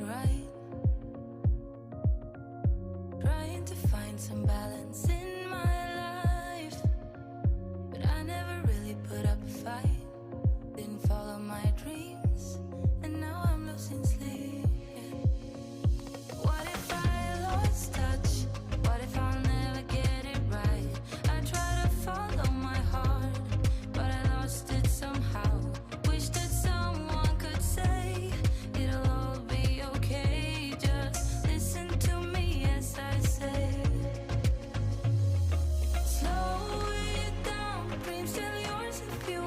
right. Trying to find some balance in my life, but I never really put up a fight. Didn't follow my dreams, and now I'm losing sleep. What if I lost touch? What if I'll never get it right? I try to follow my heart, but I lost it somehow. Wish that someone could say it'll all be okay. Just listen to me as I say. Slow it down, dreams still yours if you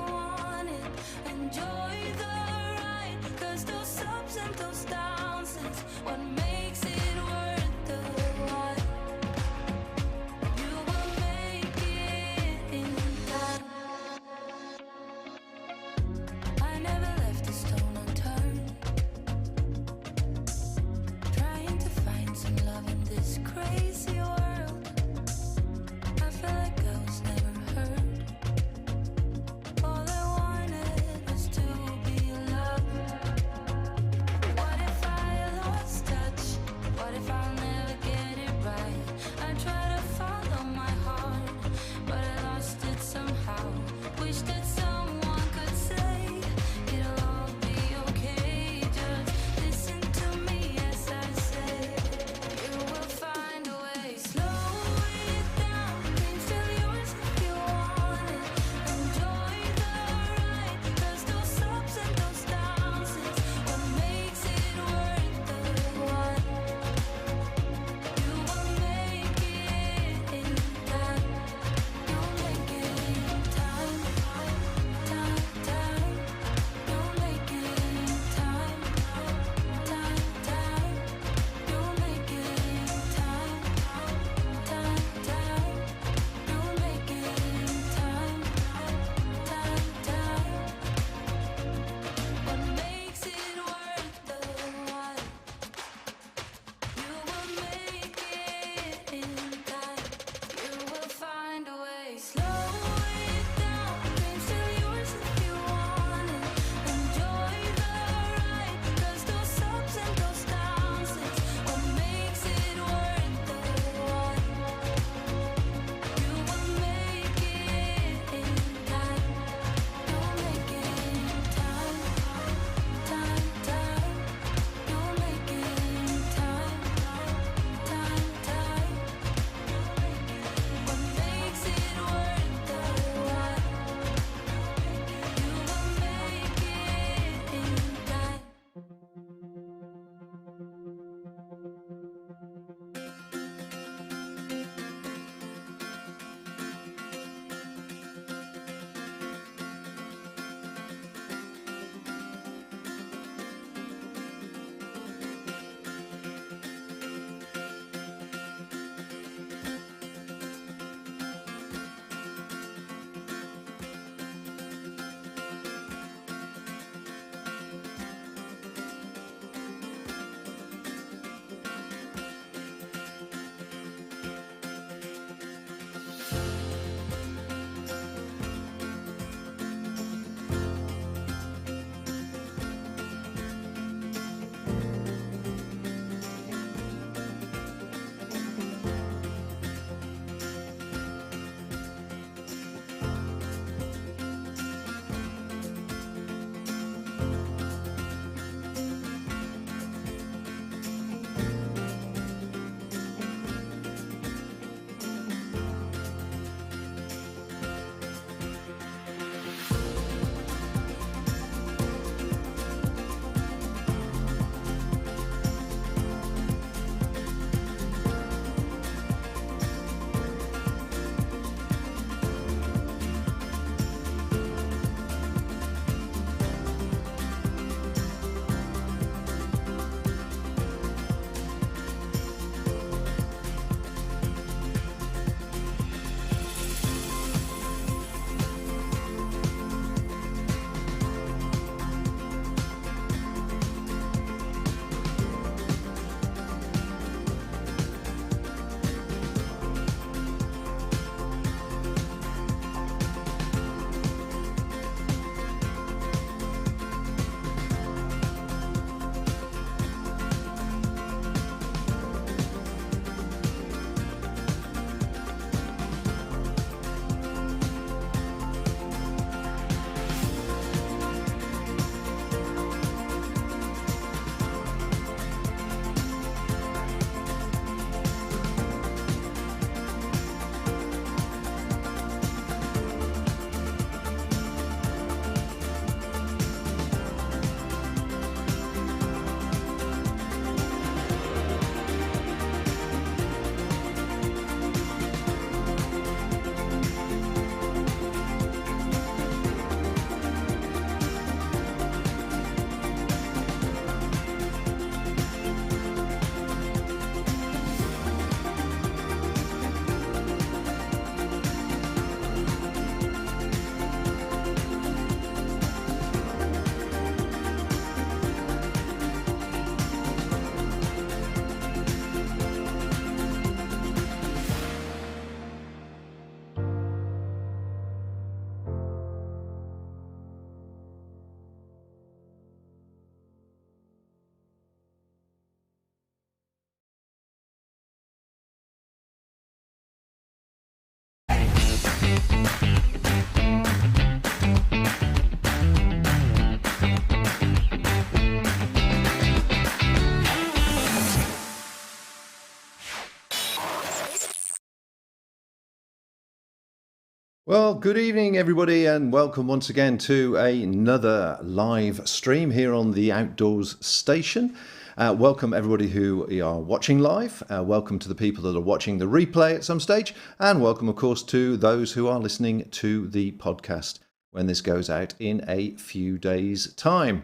Well, good evening, everybody, and welcome once again to another live stream here on the Outdoors Station. Welcome, everybody who are watching live. Welcome to the people that are watching the replay at some stage. And welcome, of course, to those who are listening to the podcast when this goes out in a few days' time.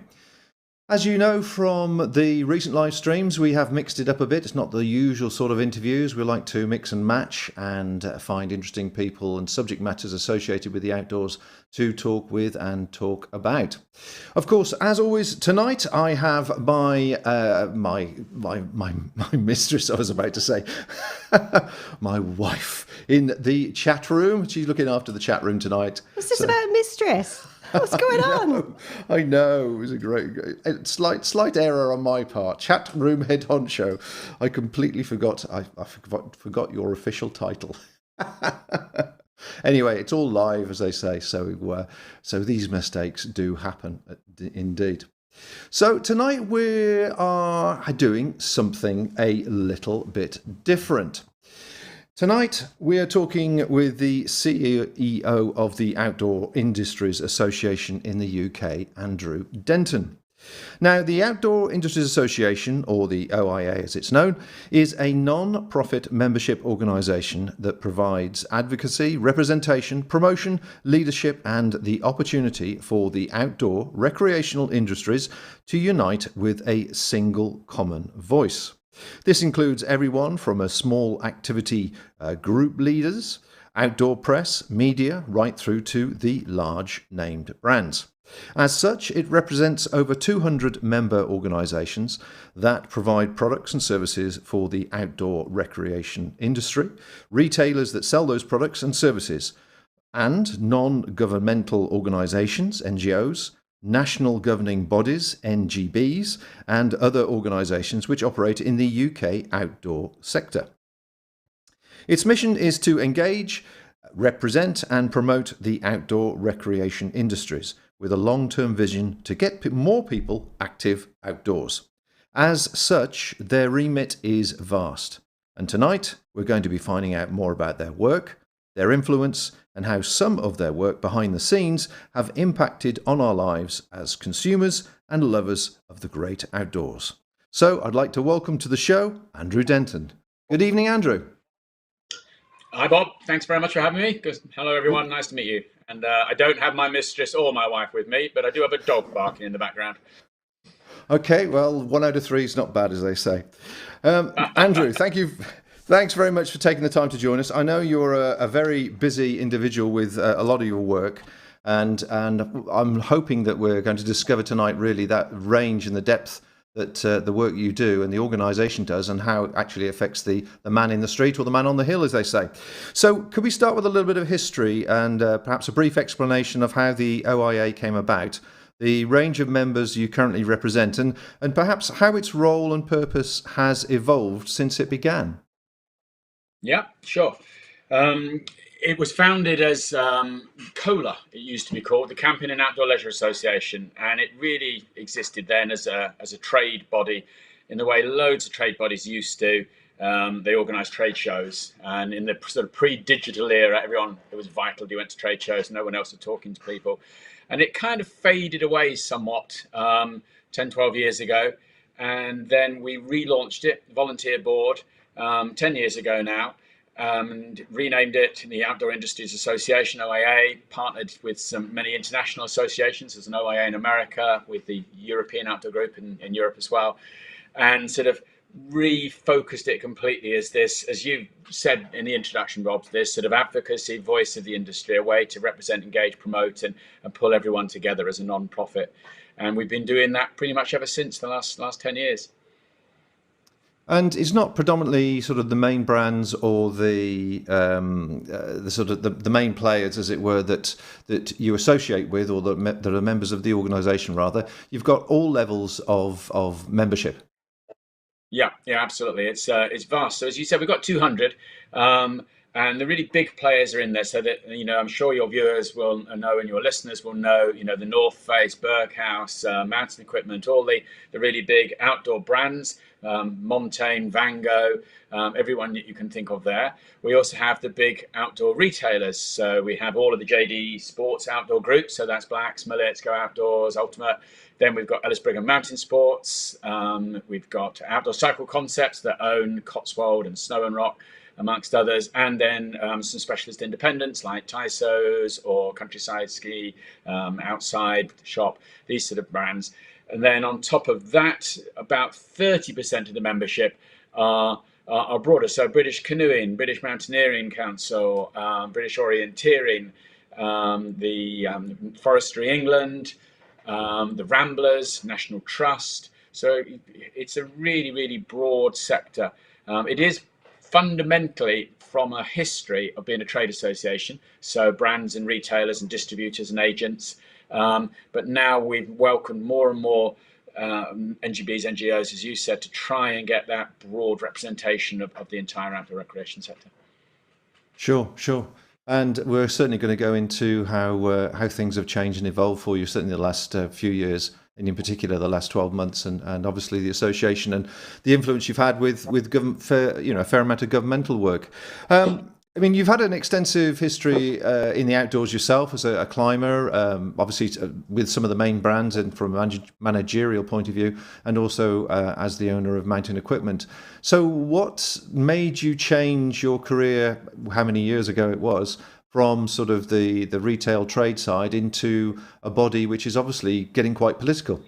As you know from the recent live streams, we have mixed it up a bit. It's not the usual sort of interviews. We like to mix and match and find interesting people and subject matters associated with the outdoors to talk with and talk about. Of course, as always, tonight I have my mistress, I was about to say, my wife in the chat room. She's looking after the chat room tonight. What's this about a mistress? What's going on? I know. It was a great slight error on my part. Chat room head honcho. I completely forgot. I forgot your official title. Anyway, it's all live, as they say. So these mistakes do happen, indeed. So tonight we are doing something a little bit different. Tonight, we are talking with the CEO of the Outdoor Industries Association in the UK, Andrew Denton. Now, the Outdoor Industries Association, or the OIA as it's known, is a non-profit membership organisation that provides advocacy, representation, promotion, leadership and the opportunity for the outdoor recreational industries to unite with a single common voice. This includes everyone from a small activity group leaders, outdoor press, media, right through to the large named brands. As such, it represents over 200 member organisations that provide products and services for the outdoor recreation industry, retailers that sell those products and services, and non-governmental organisations, NGOs, national governing bodies, NGBs, and other organisations which operate in the UK outdoor sector. Its mission is to engage, represent and promote the outdoor recreation industries with a long-term vision to get more people active outdoors. As such, their remit is vast. And tonight, we're going to be finding out more about their work, their influence, and how some of their work behind the scenes have impacted on our lives as consumers and lovers of the great outdoors. So I'd like to welcome to the show, Andrew Denton. Good evening, Andrew. Hi, Bob. Thanks very much for having me. Hello, everyone. Nice to meet you. And I don't have my mistress or my wife with me, but I do have a dog barking in the background. Okay, well, 1 out of 3 is not bad, as they say. Andrew, thank you. Thanks very much for taking the time to join us. I know you're a very busy individual with a lot of your work, and I'm hoping that we're going to discover tonight really that range and the depth that the work you do and the organisation does and how it actually affects the man in the street or the man on the hill, as they say. So could we start with a little bit of history and perhaps a brief explanation of how the OIA came about, the range of members you currently represent, and perhaps how its role and purpose has evolved since it began? Yeah, sure. It was founded as COLA, it used to be called, the Camping and Outdoor Leisure Association, and it really existed then as a trade body in the way loads of trade bodies used to. They organised trade shows, and in the sort of pre-digital era, it was vital you went to trade shows, no one else was talking to people. And it kind of faded away somewhat 10, 12 years ago, and then we relaunched it, volunteer board, 10 years ago now, and renamed it the Outdoor Industries Association, OIA, partnered with many international associations. There's an OIA in America with the European Outdoor Group in Europe as well, and sort of refocused it completely as this, as you said in the introduction, Rob, this sort of advocacy voice of the industry, a way to represent, engage, promote, and pull everyone together as a non-profit. And we've been doing that pretty much ever since the last 10 years. And it's not predominantly sort of the main brands or the sort of the main players, as it were, that you associate with, or that are members of the organisation. Rather, you've got all levels of membership. Yeah, absolutely. It's vast. So as you said, we've got 200, And the really big players are in there, so that, you know, I'm sure your viewers will know and your listeners will know, you know, the North Face, Berghaus, Mountain Equipment, all the really big outdoor brands, Montaigne, Van Gogh, everyone that you can think of there. We also have the big outdoor retailers. So we have all of the JD Sports outdoor groups. So that's Blacks, Millets, Go Outdoors, Ultimate. Then we've got Ellis Brigham Mountain Sports. We've got Outdoor Cycle Concepts that own Cotswold and Snow and Rock, amongst others, and then some specialist independents like Tyso's or Countryside Ski, Outside Shop, these sort of brands. And then on top of that, about 30% of the membership are broader. So British Canoeing, British Mountaineering Council, British Orienteering, the Forestry England, the Ramblers, National Trust. So it's a really, really broad sector. It is fundamentally from a history of being a trade association, so brands and retailers and distributors and agents. But now we've welcomed more and more NGBs, NGOs, as you said, to try and get that broad representation of the entire outdoor recreation sector. Sure, sure. And we're certainly going to go into how things have changed and evolved for you, certainly the last few years, and in particular the last 12 months, and obviously the association and the influence you've had with government, a fair amount of governmental work. I mean, you've had an extensive history in the outdoors yourself as a climber, obviously with some of the main brands and from a managerial point of view, and also as the owner of Mountain Equipment. So what made you change your career, how many years ago it was, from sort of the retail trade side into a body which is obviously getting quite political?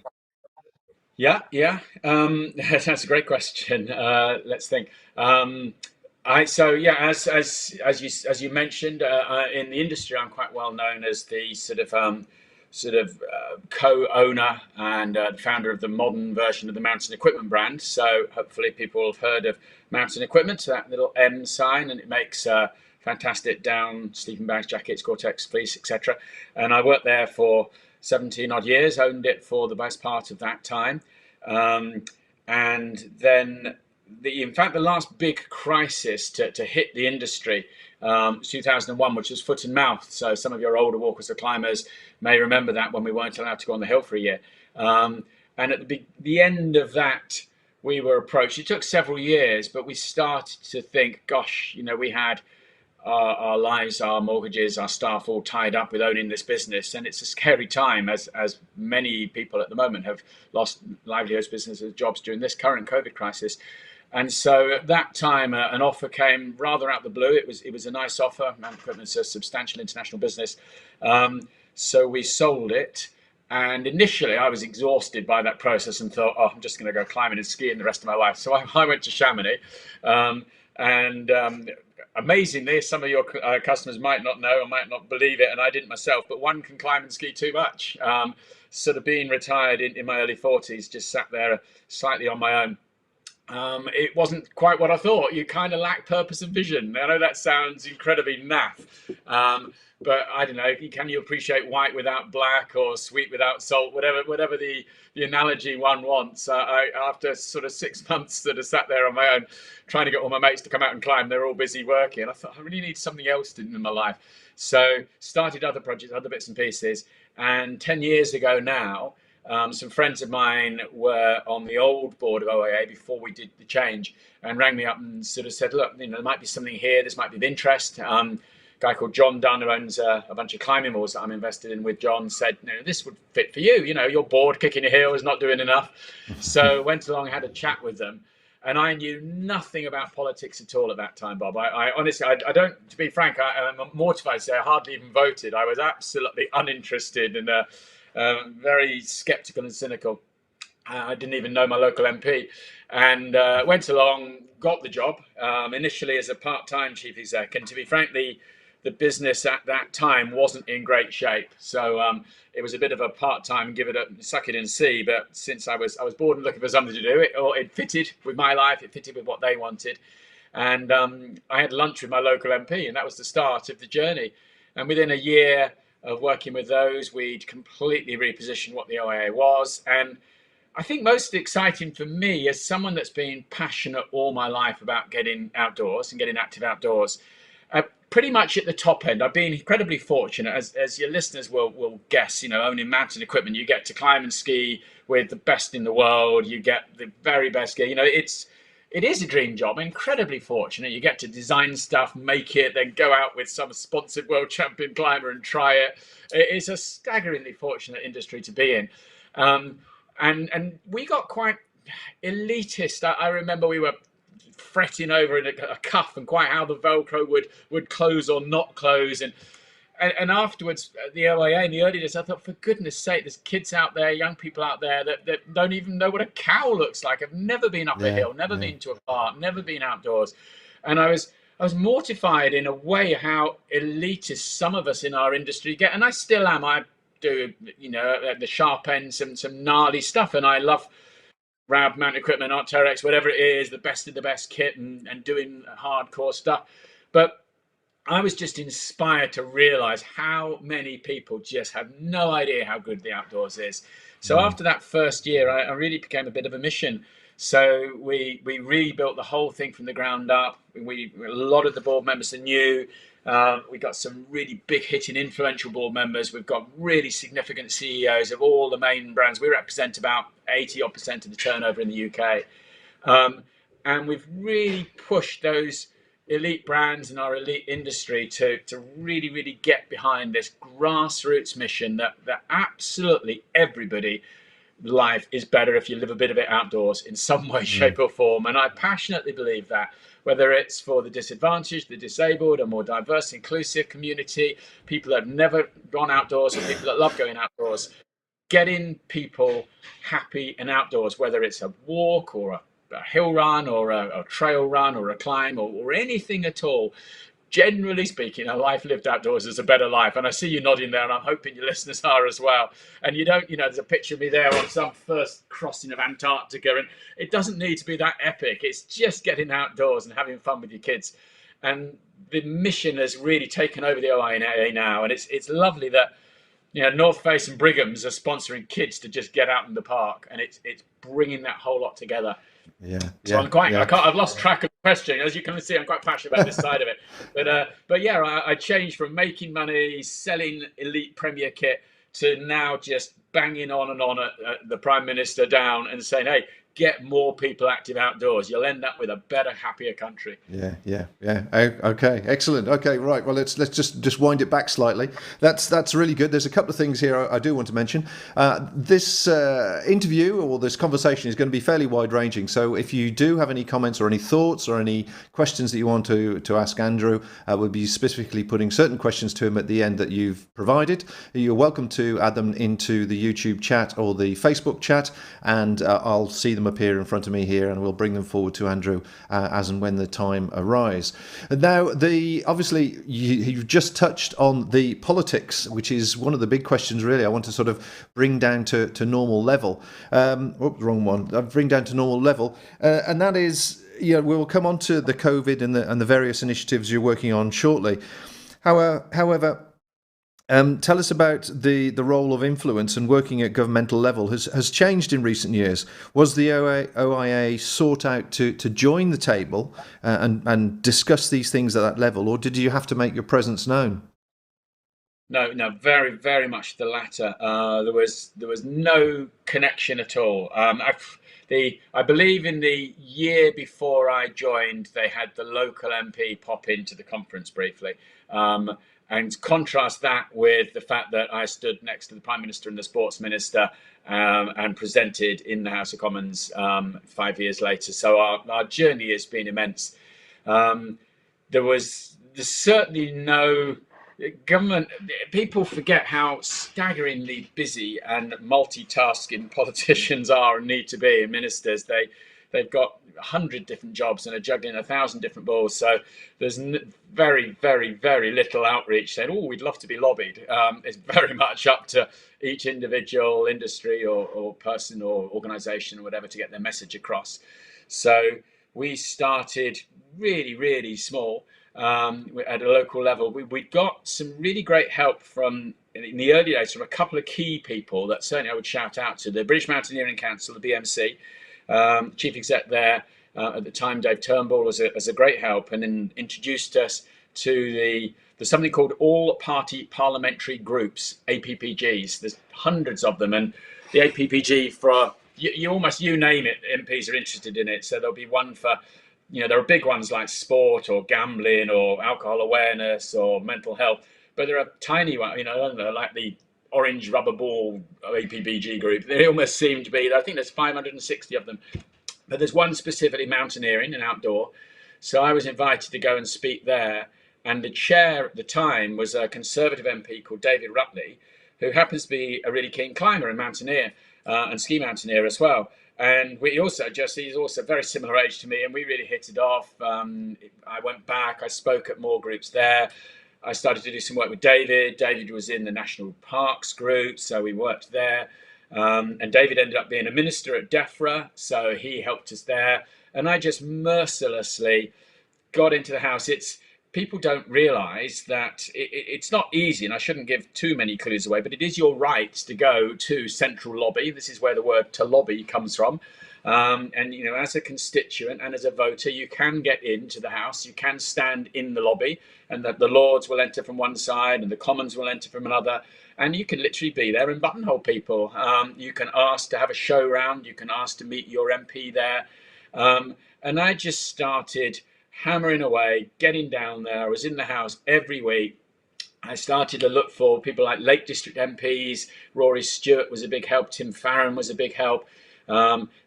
Yeah. That's a great question. Let's think. As you mentioned, in the industry, I'm quite well known as the sort of co-owner and the founder of the modern version of the Mountain Equipment brand. So hopefully people have heard of Mountain Equipment, so that little M sign, and it makes fantastic down sleeping bags, jackets, Gore-Tex, fleece, etc. And I worked there for 17 odd years, owned it for the best part of that time. And then in fact, the last big crisis to hit the industry, 2001, which was foot and mouth. So some of your older walkers or climbers may remember that, when we weren't allowed to go on the hill for a year. And at the end of that, we were approached. It took several years, but we started to think, gosh, we had our lives, our mortgages, our staff all tied up with owning this business. And it's a scary time, as many people at the moment have lost livelihoods, businesses, jobs during this current COVID crisis. And so at that time, an offer came rather out of the blue. It was a nice offer. Mountain Equipment's a substantial international business. So we sold it. And initially, I was exhausted by that process and thought, I'm just going to go climbing and skiing the rest of my life. So I went to Chamonix. Amazingly, some of your customers might not know or might not believe it, and I didn't myself, but one can climb and ski too much. Sort of being retired in my early 40s, just sat there slightly on my own. It wasn't quite what I thought. You kind of lack purpose and vision. I know that sounds incredibly naff, but I don't know. Can you appreciate white without black or sweet without salt? Whatever the analogy one wants. After sort of 6 months that I sat there on my own, trying to get all my mates to come out and climb, they're all busy working, and I thought I really need something else in my life. So started other projects, other bits and pieces, and 10 years ago now. Some friends of mine were on the old board of OIA before we did the change, and rang me up and sort of said, look, there might be something here, this might be of interest. A guy called John Dunn, who owns a bunch of climbing walls that I'm invested in with John, said, this would fit for you. Your board kicking your heels, not doing enough. So went along, had a chat with them. And I knew nothing about politics at all at that time, Bob. I honestly, I don't, to be frank, I'm mortified to say I hardly even voted. I was absolutely uninterested and very sceptical and cynical. I didn't even know my local MP, and went along, got the job, initially as a part-time chief exec. And to be frank, the business at that time wasn't in great shape. So it was a bit of a part-time, suck it and see. But since I was bored and looking for something to do, it fitted with my life, it fitted with what they wanted. And I had lunch with my local MP, and that was the start of the journey. And within a year of working with those, we'd completely repositioned what the OIA was. And I think most exciting for me, as someone that's been passionate all my life about getting outdoors and getting active outdoors, pretty much at the top end. I've been incredibly fortunate, as your listeners will guess. Owning mountain equipment, you get to climb and ski with the best in the world. You get the very best gear. It is a dream job. Incredibly fortunate. You get to design stuff, make it, then go out with some sponsored world champion climber and try it. It's a staggeringly fortunate industry to be in. And we got quite elitist. I remember we were fretting over a cuff and quite how the Velcro would close or not close. And afterwards, at the OIA in the early days, I thought, for goodness sake, there's kids out there, young people out there that don't even know what a cow looks like. I've never been up a hill, never been to a park, never been outdoors. And I was mortified in a way how elitist some of us in our industry get. And I still am. I do, at the sharp end, some gnarly stuff. And I love RAB, mountain equipment, Arc'teryx, whatever it is, the best of the best kit and doing hardcore stuff. But I was just inspired to realize how many people just have no idea how good the outdoors is. So after that first year, I really became a bit of a mission. So we rebuilt the whole thing from the ground up. A lot of the board members are new. We got some really big hitting influential board members. We've got really significant CEOs of all the main brands. We represent about 80% of the turnover in the UK. And we've really pushed those elite brands in our elite industry to really, really get behind this grassroots mission that absolutely everybody life is better if you live a bit of it outdoors in some way, shape or form. And I passionately believe that, whether it's for the disadvantaged, the disabled, a more diverse, inclusive community, people that have never gone outdoors or people that love going outdoors, getting people happy and outdoors, whether it's a walk or a hill run or a trail run or a climb or anything at all. Generally speaking, a life lived outdoors is a better life. And I see you nodding there, and I'm hoping your listeners are as well. And there's a picture of me there on some first crossing of Antarctica, and it doesn't need to be that epic. It's just getting outdoors and having fun with your kids. And the mission has really taken over the OIA now, and it's lovely that North Face and Brigham's are sponsoring kids to just get out in the park, and it's bringing that whole lot together. So I've lost track of the question. As you can see, I'm quite passionate about this side of it. But I changed from making money, selling elite Premier kit to now just banging on and on at the Prime Minister down and saying, hey, get more people active outdoors. You'll end up with a better, happier country. Yeah. Okay, excellent. Okay, right. Well, let's just wind it back slightly. That's really good. There's a couple of things here I do want to mention. This interview or this conversation is going to be fairly wide-ranging. So if you do have any comments or any thoughts or any questions that you want to ask Andrew, we'll be specifically putting certain questions to him at the end that you've provided. You're welcome to add them into the YouTube chat or the Facebook chat, and I'll see them appear in front of me here, and we'll bring them forward to Andrew as and when the time arrives. And now, obviously you've just touched on the politics, which is one of the big questions really I want to sort of bring down to normal level. Wrong one. Bring down to normal level, and that is, we'll come on to the COVID and the various initiatives you're working on shortly. However, tell us about the role of influence and working at governmental level has changed in recent years. Was the OIA sought out to join the table and discuss these things at that level, or did you have to make your presence known? No, very, very much the latter. There was no connection at all. I believe in the year before I joined, they had the local MP pop into the conference briefly. And contrast that with the fact that I stood next to the Prime Minister and the Sports Minister and presented in the House of Commons 5 years later. So our journey has been immense. There's certainly no government. People forget how staggeringly busy and multitasking politicians are and need to be, and ministers. They've got 100 different jobs and are juggling 1,000 different balls. So there's very, very, very little outreach saying, oh, we'd love to be lobbied. It's very much up to each individual industry or person or organisation or whatever to get their message across. So we started really, really small at a local level. We got some really great help from, in the early days, from a couple of key people that certainly I would shout out to. The British Mountaineering Council, the BMC, chief exec there at the time, Dave Turnbull, was a great help, and then introduced us to there's something called All Party Parliamentary Groups, APPGs. There's hundreds of them, and the APPG for you almost you name it, MPs are interested in it. So there'll be one for, there are big ones like sport or gambling or alcohol awareness or mental health, but there are tiny ones, I don't know, like the Orange Rubber Ball APPG group. They almost seem to be, I think there's 560 of them, but there's one specifically mountaineering and outdoor. So I was invited to go and speak there. And the chair at the time was a Conservative MP called David Rutley, who happens to be a really keen climber and mountaineer and ski mountaineer as well. And he's also very similar age to me, and we really hit it off. I went back, I spoke at more groups there. I started to do some work with David. David was in the National Parks group, so we worked there. And David ended up being a minister at DEFRA, so he helped us there. And I just mercilessly got into the house. People don't realise that it's not easy, and I shouldn't give too many clues away, but it is your right to go to central lobby. This is where the word to lobby comes from. And, as a constituent and as a voter, you can get into the House, you can stand in the lobby, and the Lords will enter from one side and the Commons will enter from another, and you can literally be there and buttonhole people. You can ask to have a show round, you can ask to meet your MP there. And I just started hammering away, getting down there. I was in the House every week. I started to look for people like Lake District MPs. Rory Stewart was a big help. Tim Farron was a big help.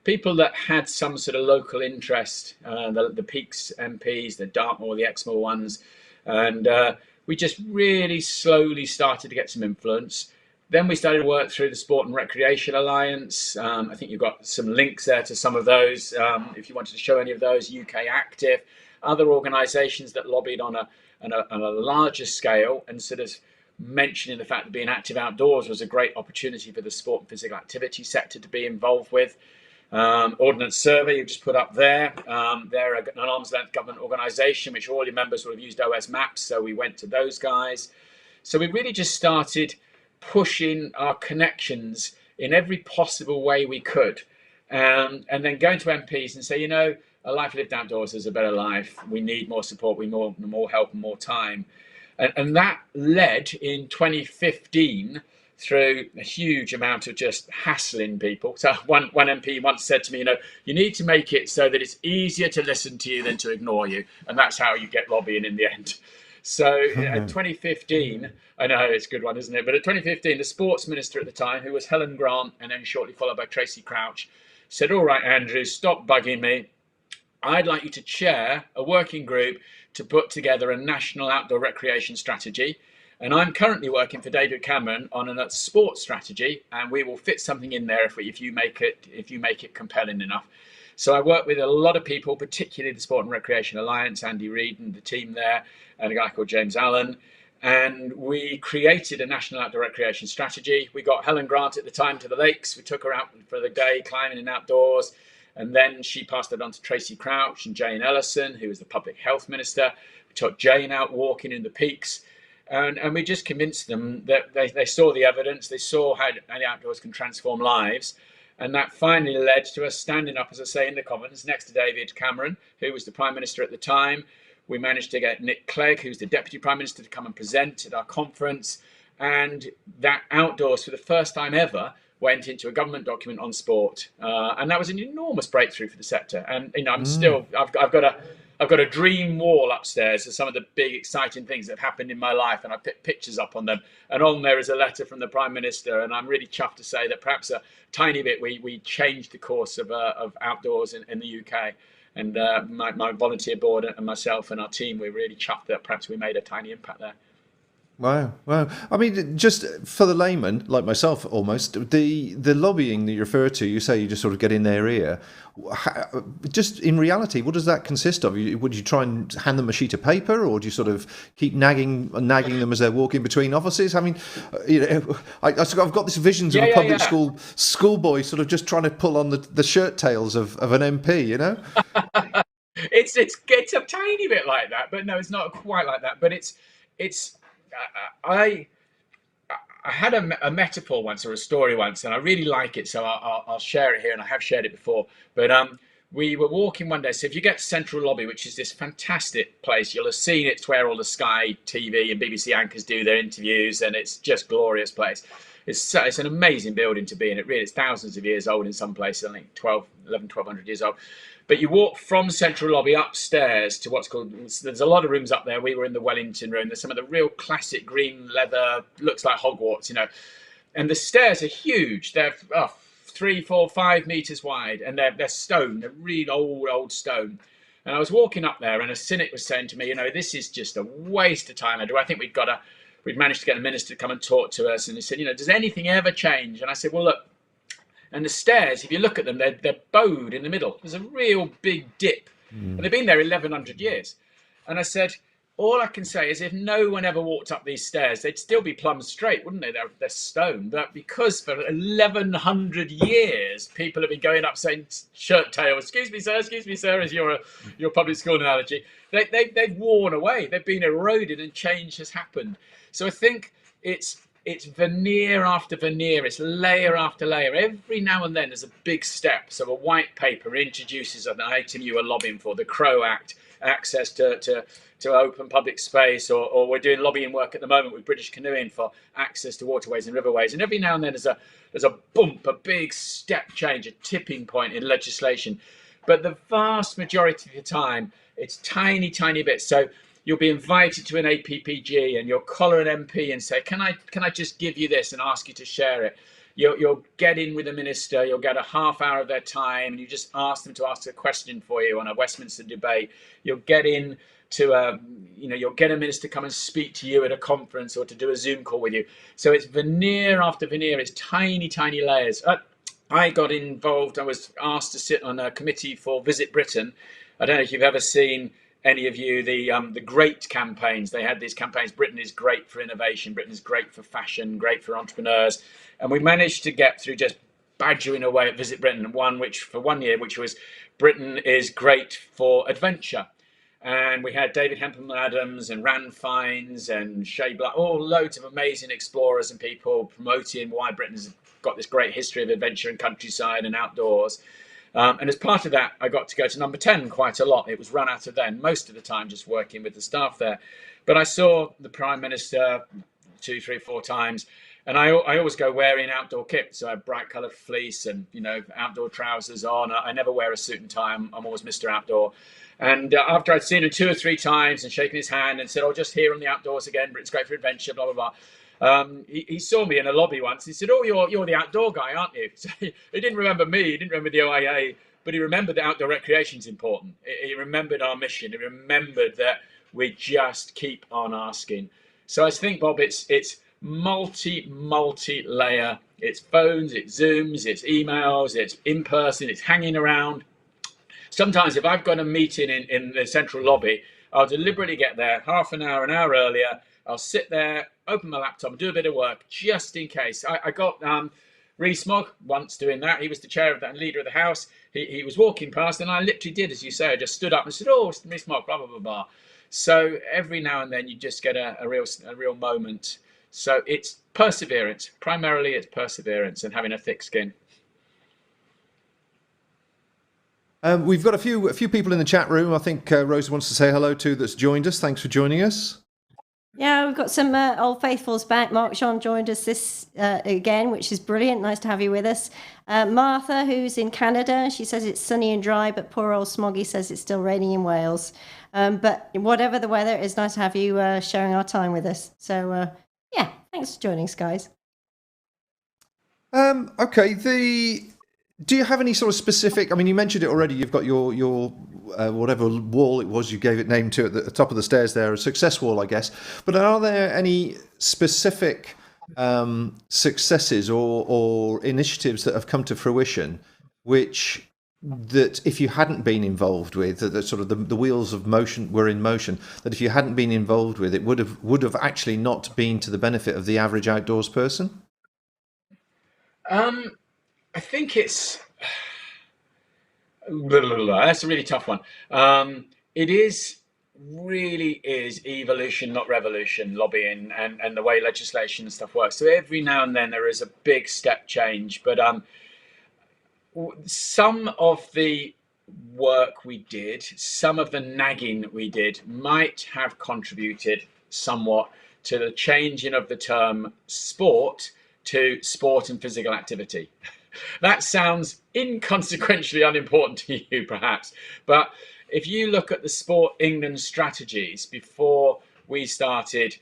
People that had some sort of local interest, the Peaks MPs, the Dartmoor, the Exmoor ones. And we just really slowly started to get some influence. Then we started to work through the Sport and Recreation Alliance. I think you've got some links there to some of those. If you wanted to show any of those, UK Active, other organisations that lobbied on a larger scale, and sort of mentioning the fact that being active outdoors was a great opportunity for the sport and physical activity sector to be involved with. Ordnance Survey, you just put up there. They're an arm's length government organisation, which all your members will have used OS Maps, so we went to those guys. So we really just started pushing our connections in every possible way we could. And then going to MPs and say, a life lived outdoors is a better life. We need more support, we need more help and more time. And that led in 2015 through a huge amount of just hassling people. So one MP once said to me, you need to make it so that it's easier to listen to you than to ignore you. And that's how you get lobbying in the end. So in 2015, I know it's a good one, isn't it? But at 2015, the sports minister at the time, who was Helen Grant, and then shortly followed by Tracy Crouch, said, all right, Andrew, stop bugging me. I'd like you to chair a working group to put together a national outdoor recreation strategy. And I'm currently working for David Cameron on a sports strategy, and we will fit something in there if you make it compelling enough. So I work with a lot of people, particularly the Sport and Recreation Alliance, Andy Reid and the team there, and a guy called James Allen. And we created a national outdoor recreation strategy. We got Helen Grant at the time to the lakes. We took her out for the day climbing and outdoors. And then she passed it on to Tracy Crouch and Jane Ellison, who was the public health minister. We took Jane out walking in the peaks. And we just convinced them that they saw the evidence. They saw how the outdoors can transform lives. And that finally led to us standing up, as I say, in the Commons next to David Cameron, who was the Prime Minister at the time. We managed to get Nick Clegg, who's the Deputy Prime Minister, to come and present at our conference. And that outdoors, for the first time ever, went into a government document on sport, and that was an enormous breakthrough for the sector. And I've got a dream wall upstairs of some of the big exciting things that have happened in my life, and I put pictures up on them. And on there is a letter from the Prime Minister, and I'm really chuffed to say that perhaps a tiny bit we changed the course of outdoors in the UK. And my volunteer board and myself and our team, we're really chuffed that perhaps we made a tiny impact there. Wow. I mean, just for the layman, like myself almost, the lobbying that you refer to, you say you just sort of get in their ear. Just in reality, what does that consist of? Would you try and hand them a sheet of paper, or do you sort of keep nagging them as they're walking between offices? I mean, I've got this visions of a public schoolboy sort of just trying to pull on the shirt tails of an MP, It's a tiny bit like that, but no, it's not quite like that. But it's I had a metaphor once, or a story once, and I really like it, so I'll share it here, and I have shared it before. But we were walking one day. So if you get to Central Lobby, which is this fantastic place, you'll have seen it's where all the Sky TV and BBC anchors do their interviews, and it's just glorious place. It's an amazing building to be in. It really is thousands of years old in some places, I think 1200 years old. But you walk from Central Lobby upstairs to what's called, there's a lot of rooms up there. We were in the Wellington room. There's some of the real classic green leather, looks like Hogwarts, and the stairs are huge. They're 3, 4, 5 meters wide, and they're stone. They're really old stone. And I was walking up there, and a cynic was saying to me, this is just a waste of time. I think we'd managed to get a minister to come and talk to us. And he said, does anything ever change? And I said, well, look, and the stairs, if you look at them, they're bowed in the middle. There's a real big dip. And they've been there 1,100 years. And I said, all I can say is if no one ever walked up these stairs, they'd still be plumb straight, wouldn't they? They're stone. But because for 1,100 years, people have been going up saying shirt tail, excuse me, sir, as your public school analogy. They've worn away. They've been eroded, and change has happened. So I think it's veneer after veneer, it's layer after layer. Every now and then there's a big step. So a white paper introduces an item you were lobbying for, the Crow Act, access to open public space, or we're doing lobbying work at the moment with British Canoeing for access to waterways and riverways. And every now and then there's a bump, a big step change, a tipping point in legislation. But the vast majority of the time, it's tiny, tiny bits. So you'll be invited to an APPG and you'll collar an MP and say, can I just give you this and ask you to share it? You'll get in with a minister, you'll get a half hour of their time, and you just ask them to ask a question for you on a Westminster debate. You'll get in to you'll get a minister come and speak to you at a conference or to do a Zoom call with you. So it's veneer after veneer, it's tiny, tiny layers. I got involved, I was asked to sit on a committee for Visit Britain. I don't know if you've ever seen, any of you, the great campaigns. They had these campaigns, Britain is great for innovation, Britain is great for fashion, great for entrepreneurs. And we managed to get through just badgering away at Visit Britain, for 1 year, which was Britain is great for adventure. And we had David Hempelman Adams and Rand Fiennes and Shea Black, loads of amazing explorers and people promoting why Britain's got this great history of adventure and countryside and outdoors. And as part of that, I got to go to Number 10 quite a lot. It was run out of then, most of the time just working with the staff there. But I saw the Prime Minister 2, 3, 4 times. And I always go wearing outdoor kit. So I have bright coloured fleece and, outdoor trousers on. I never wear a suit and tie. I'm always Mr. Outdoor. And after I'd seen him 2 or 3 times and shaken his hand and said, just here on the outdoors again, Britain's great for adventure, blah, blah, blah. He saw me in a lobby once. He said, you're the outdoor guy, aren't you? So he didn't remember me. He didn't remember the OIA, but he remembered that outdoor recreation is important. He remembered our mission. He remembered that we just keep on asking. So I think, Bob, it's multi-layer. It's phones, it's Zooms, it's emails, it's in person, it's hanging around. Sometimes if I've got a meeting in the central lobby, I'll deliberately get there half an hour earlier. I'll sit there, open my laptop, and do a bit of work just in case. I got Rees-Mogg once doing that. He was the chair of that and leader of the House. He was walking past, and I literally did, as you say, I just stood up and said, Rees-Mogg, blah, blah, blah, blah. So every now and then you just get a real moment. So it's perseverance. Primarily it's perseverance and having a thick skin. We've got a few people in the chat room. I think Rosa wants to say hello to that's joined us. Thanks for joining us. Yeah, we've got some old faithfuls back. Mark Sean joined us this again, which is brilliant. Nice to have you with us. Martha, who's in Canada, she says it's sunny and dry, but poor old Smoggy says it's still raining in Wales. But whatever the weather, it's nice to have you sharing our time with us. So, yeah, thanks for joining us, guys. Okay, do you have any sort of specific, I mean, you mentioned it already, you've got your whatever wall it was you gave it name to at the top of the stairs there, a success wall, I guess. But are there any specific successes or initiatives that have come to fruition that if you hadn't been involved with, that sort of the wheels of motion were in motion, that if you hadn't been involved with it would have actually not been to the benefit of the average outdoors person? I think it's that's a really tough one. It really is evolution, not revolution, lobbying and the way legislation and stuff works. So every now and then there is a big step change, but some of the work we did, some of the nagging we did, might have contributed somewhat to the changing of the term sport to sport and physical activity. That sounds inconsequentially unimportant to you, perhaps, but if you look at the Sport England strategies before we started,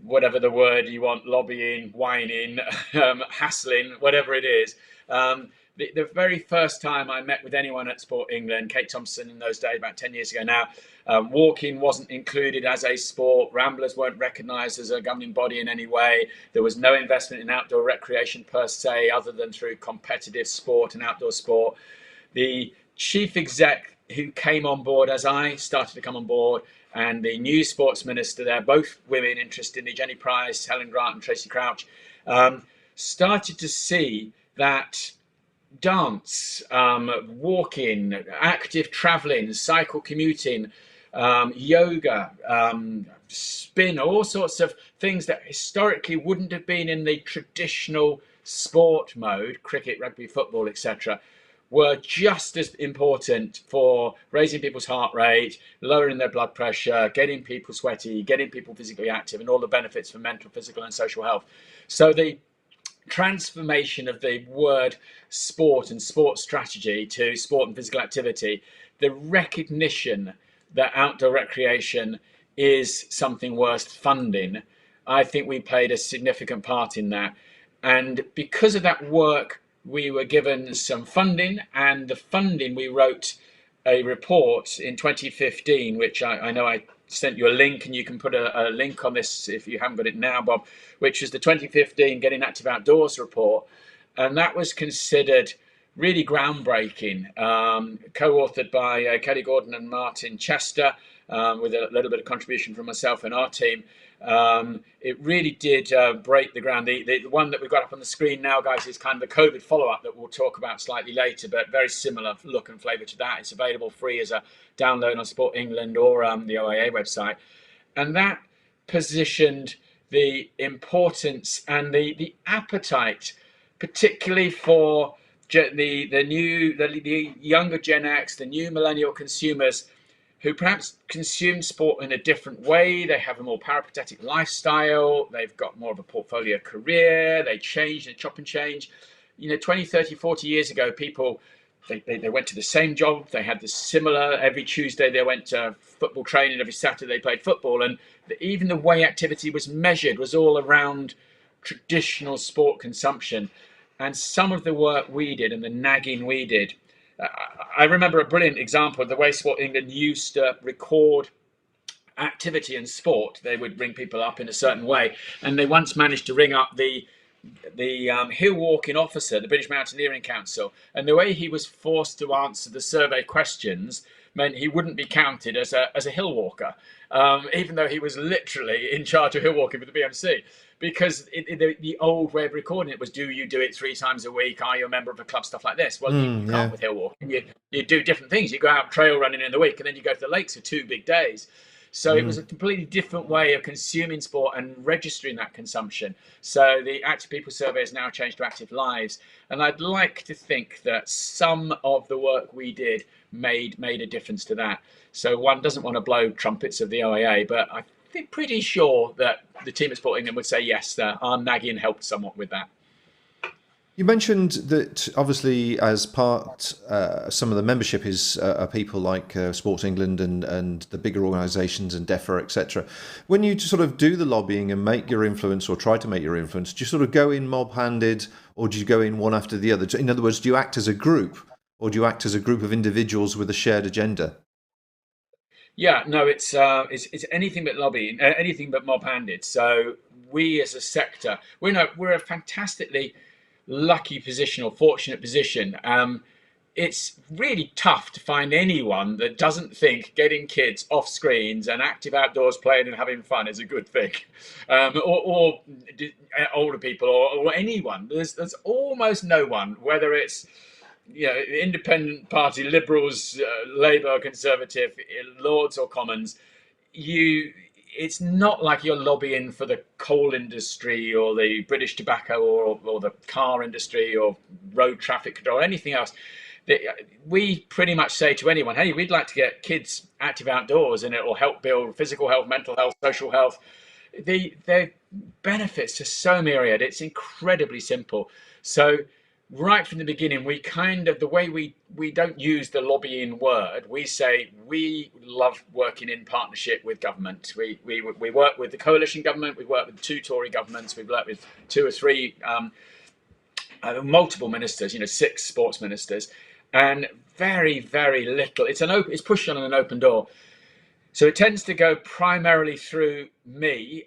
whatever the word you want, lobbying, whining, hassling, whatever it is, the very first time I met with anyone at Sport England, Kate Thompson in those days, about 10 years ago now, walking wasn't included as a sport. Ramblers weren't recognised as a governing body in any way. There was no investment in outdoor recreation per se, other than through competitive sport and outdoor sport. The chief exec who came on board as I started to come on board, and the new sports minister there, both women, interestingly, Jenny Price, Helen Grant and Tracy Crouch, started to see that dance, walking, active travelling, cycle commuting, yoga, spin, all sorts of things that historically wouldn't have been in the traditional sport mode, cricket, rugby, football, etc., were just as important for raising people's heart rate, lowering their blood pressure, getting people sweaty, getting people physically active, and all the benefits for mental, physical, and social health. So the transformation of the word sport and sports strategy to sport and physical activity, the recognition that outdoor recreation is something worth funding, I think we played a significant part in that. And because of that work, we were given some funding, and the funding, we wrote a report in 2015, which I know I sent you a link, and you can put a link on this if you haven't got it now, Bob, which is the 2015 Getting Active Outdoors report. And that was considered really groundbreaking, co-authored by Kelly Gordon and Martin Chester, with a little bit of contribution from myself and our team. It really did break the ground. The one that we've got up on the screen now, guys, is kind of the COVID follow-up that we'll talk about slightly later, but very similar look and flavour to that. It's available free as a download on Sport England or the OIA website. And that positioned the importance and the appetite, particularly for the younger Gen X, the new millennial consumers, who perhaps consume sport in a different way. They have a more peripatetic lifestyle. They've got more of a portfolio career. They change and chop and change. 20, 30, 40 years ago, people, they went to the same job. They had the similar, every Tuesday they went to football training, every Saturday they played football. And even the way activity was measured was all around traditional sport consumption. And some of the work we did and the nagging we did, I remember a brilliant example of the way Sport England used to record activity and sport. They would ring people up in a certain way, and they once managed to ring up the hill walking officer, the British Mountaineering Council, and the way he was forced to answer the survey questions meant he wouldn't be counted as a hill walker, even though he was literally in charge of hill walking for the BMC. Because the old way of recording it was, do you do it 3 times a week? Are you a member of a club? Stuff like this. Well, you can't with hill walking. You do different things. You go out trail running in the week, and then you go to the lakes for 2 big days. So it was a completely different way of consuming sport and registering that consumption. So the Active People Survey has now changed to Active Lives. And I'd like to think that some of the work we did made a difference to that. So one doesn't want to blow trumpets of the OIA, but I think pretty sure that the team at Sport England would say yes, our nagging helped somewhat with that. You mentioned that obviously as part, some of the membership is people like Sports England and the bigger organisations and DEFRA, etc. When you sort of do the lobbying and make your influence or try to make your influence, do you sort of go in mob-handed, or do you go in one after the other? In other words, do you act as a group, or do you act as a group of individuals with a shared agenda? Yeah, no, it's anything but lobbying, anything but mob-handed. So we as a sector, we're a fantastically lucky position or fortunate position. It's really tough to find anyone that doesn't think getting kids off screens and active outdoors playing and having fun is a good thing, or older people or anyone. There's almost no one, whether it's Independent Party, Liberals, Labour, Conservative, Lords or Commons, it's not like you're lobbying for the coal industry or the British tobacco or the car industry or road traffic control or anything else. We pretty much say to anyone, hey, we'd like to get kids active outdoors, and it will help build physical health, mental health, social health. The benefits are so myriad. It's incredibly simple. So right from the beginning, we kind of, the way we don't use the lobbying word, we say we love working in partnership with government. We work with the coalition government, we work with 2 Tory governments, we've worked with 2 or 3 multiple ministers, 6 sports ministers, and very, very little. It's pushed on an open door. So it tends to go primarily through me.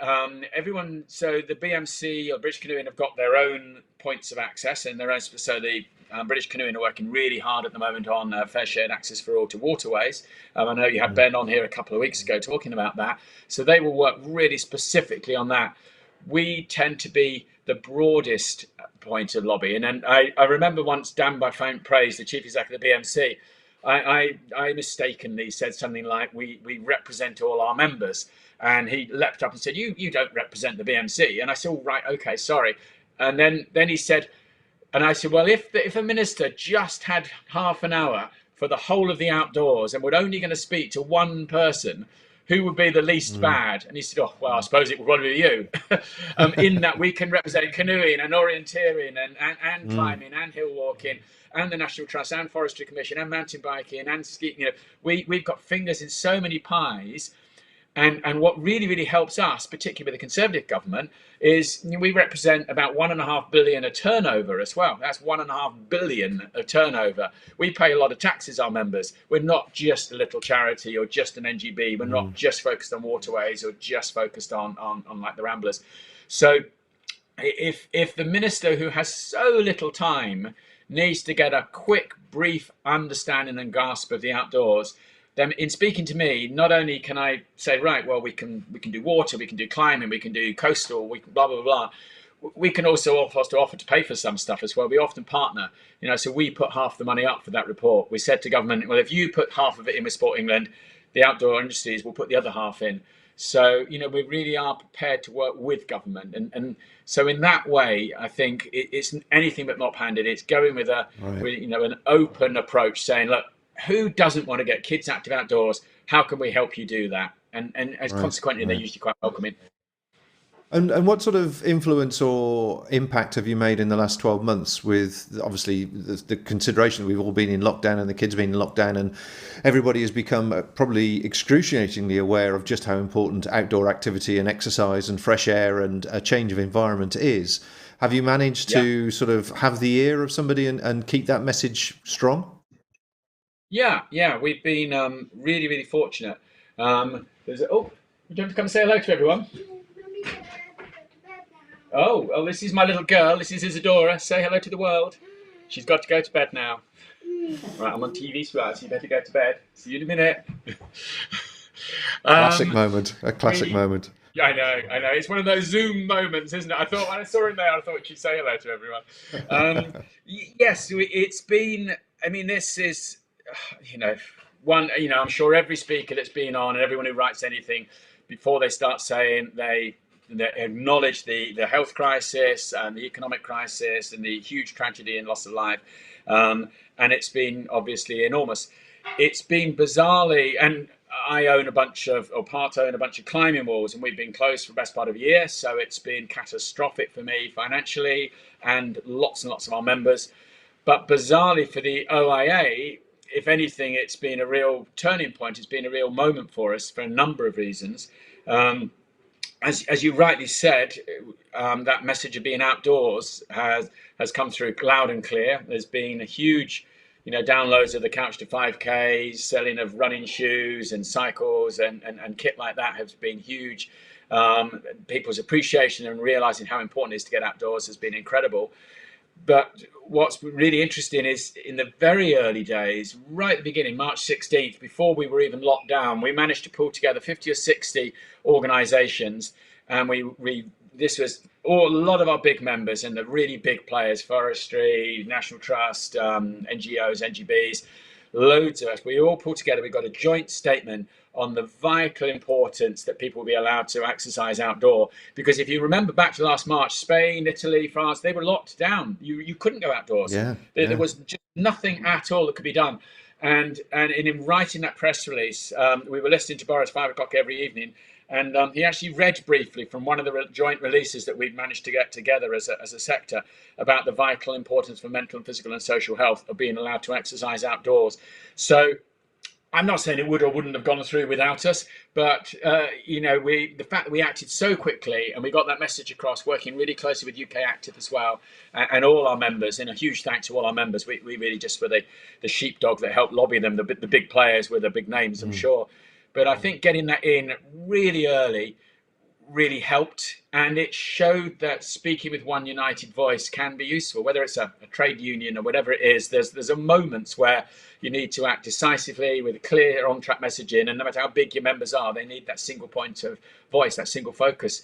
Everyone, so the BMC or British Canoeing have got their own points of access, and their own. So the British Canoeing are working really hard at the moment on fair shared access for all to waterways. I know you had Ben on here a couple of weeks ago talking about that. So they will work really specifically on that. We tend to be the broadest point of lobbying, and I remember once Dan by Faint Praise, the chief executive of the BMC. I mistakenly said something like, we represent all our members. And he leapt up and said, you don't represent the BMC. And I said, oh, right, okay, sorry. And then he said, and I said, well, if a minister just had half an hour for the whole of the outdoors and were only going to speak to one person, who would be the least bad? And he said, oh, well, I suppose it would probably be you. In that we can represent canoeing and orienteering and climbing and hill walking and the National Trust and Forestry Commission and mountain biking and skiing. We've got fingers in so many pies. And what really, really helps us, particularly with the Conservative government, is we represent about 1.5 billion of turnover as well. That's 1.5 billion of turnover. We pay a lot of taxes, our members. We're not just a little charity or just an NGB. We're not just focused on waterways or just focused on like the Ramblers. So if the minister who has so little time needs to get a quick, brief understanding and grasp of the outdoors, then in speaking to me, not only can I say, right, well, we can do water, we can do climbing, we can do coastal, we can blah, blah, blah. We can also offer to pay for some stuff as well. We often partner, so we put half the money up for that report. We said to government, well, if you put half of it in with Sport England, the outdoor industries will put the other half in. So, we really are prepared to work with government. And so in that way, I think it's anything but mop-handed. It's going with an open approach, saying, look, who doesn't want to get kids active outdoors? How can we help you do that? And as consequently, they're usually quite welcoming. And what sort of influence or impact have you made in the last 12 months with, obviously, the consideration we've all been in lockdown and the kids been in lockdown, and everybody has become probably excruciatingly aware of just how important outdoor activity and exercise and fresh air and a change of environment is. Have you managed to sort of have the ear of somebody and keep that message strong? Yeah, we've been really, really fortunate. Would you want to come say hello to everyone? Oh, this is my little girl. This is Isadora. Say hello to the world. She's got to go to bed now. Right, I'm on TV, sweetheart, so you better go to bed. See you in a minute. Classic moment. A classic moment. Yeah, I know. It's one of those Zoom moments, isn't it? I thought when I saw him there, I thought she'd say hello to everyone. Yes, it's been. I mean, this is, one. I'm sure every speaker that's been on and everyone who writes anything, before they start saying they acknowledge the health crisis and the economic crisis and the huge tragedy and loss of life, and it's been obviously enormous. It's been bizarrely, and I own a bunch of climbing walls, and we've been closed for the best part of a year, so it's been catastrophic for me financially and lots of our members. But bizarrely for the OIA, if anything, it's been a real turning point. It's been a real moment for us for a number of reasons. As you rightly said, that message of being outdoors has come through loud and clear. There's been a huge, downloads of the Couch to 5K, selling of running shoes and cycles and kit like that has been huge. People's appreciation and realizing how important it is to get outdoors has been incredible. But what's really interesting is in the very early days, right at the beginning, March 16th, before we were even locked down, we managed to pull together 50 or 60 organisations, and this was a lot of our big members and the really big players, Forestry, National Trust, NGOs, NGBs, loads of us, we all pulled together, we got a joint statement on the vital importance that people will be allowed to exercise outdoor. Because if you remember back to last March, Spain, Italy, France, they were locked down. You couldn't go outdoors. There was just nothing at all that could be done. And in writing that press release, we were listening to Boris 5 o'clock every evening, and he actually read briefly from one of the joint releases that we've managed to get together as a sector about the vital importance for mental and physical and social health of being allowed to exercise outdoors. So I'm not saying it would or wouldn't have gone through without us, but the fact that we acted so quickly and we got that message across, working really closely with UK Active as well, and all our members, and a huge thanks to all our members. We really just were the sheepdog that helped lobby them, the big players with the big names, I'm sure. But I think getting that in really early really helped, and it showed that speaking with one united voice can be useful, whether it's a trade union or whatever it is. There's a moments where you need to act decisively with clear on-track messaging, and no matter how big your members are, they need that single point of voice, that single focus.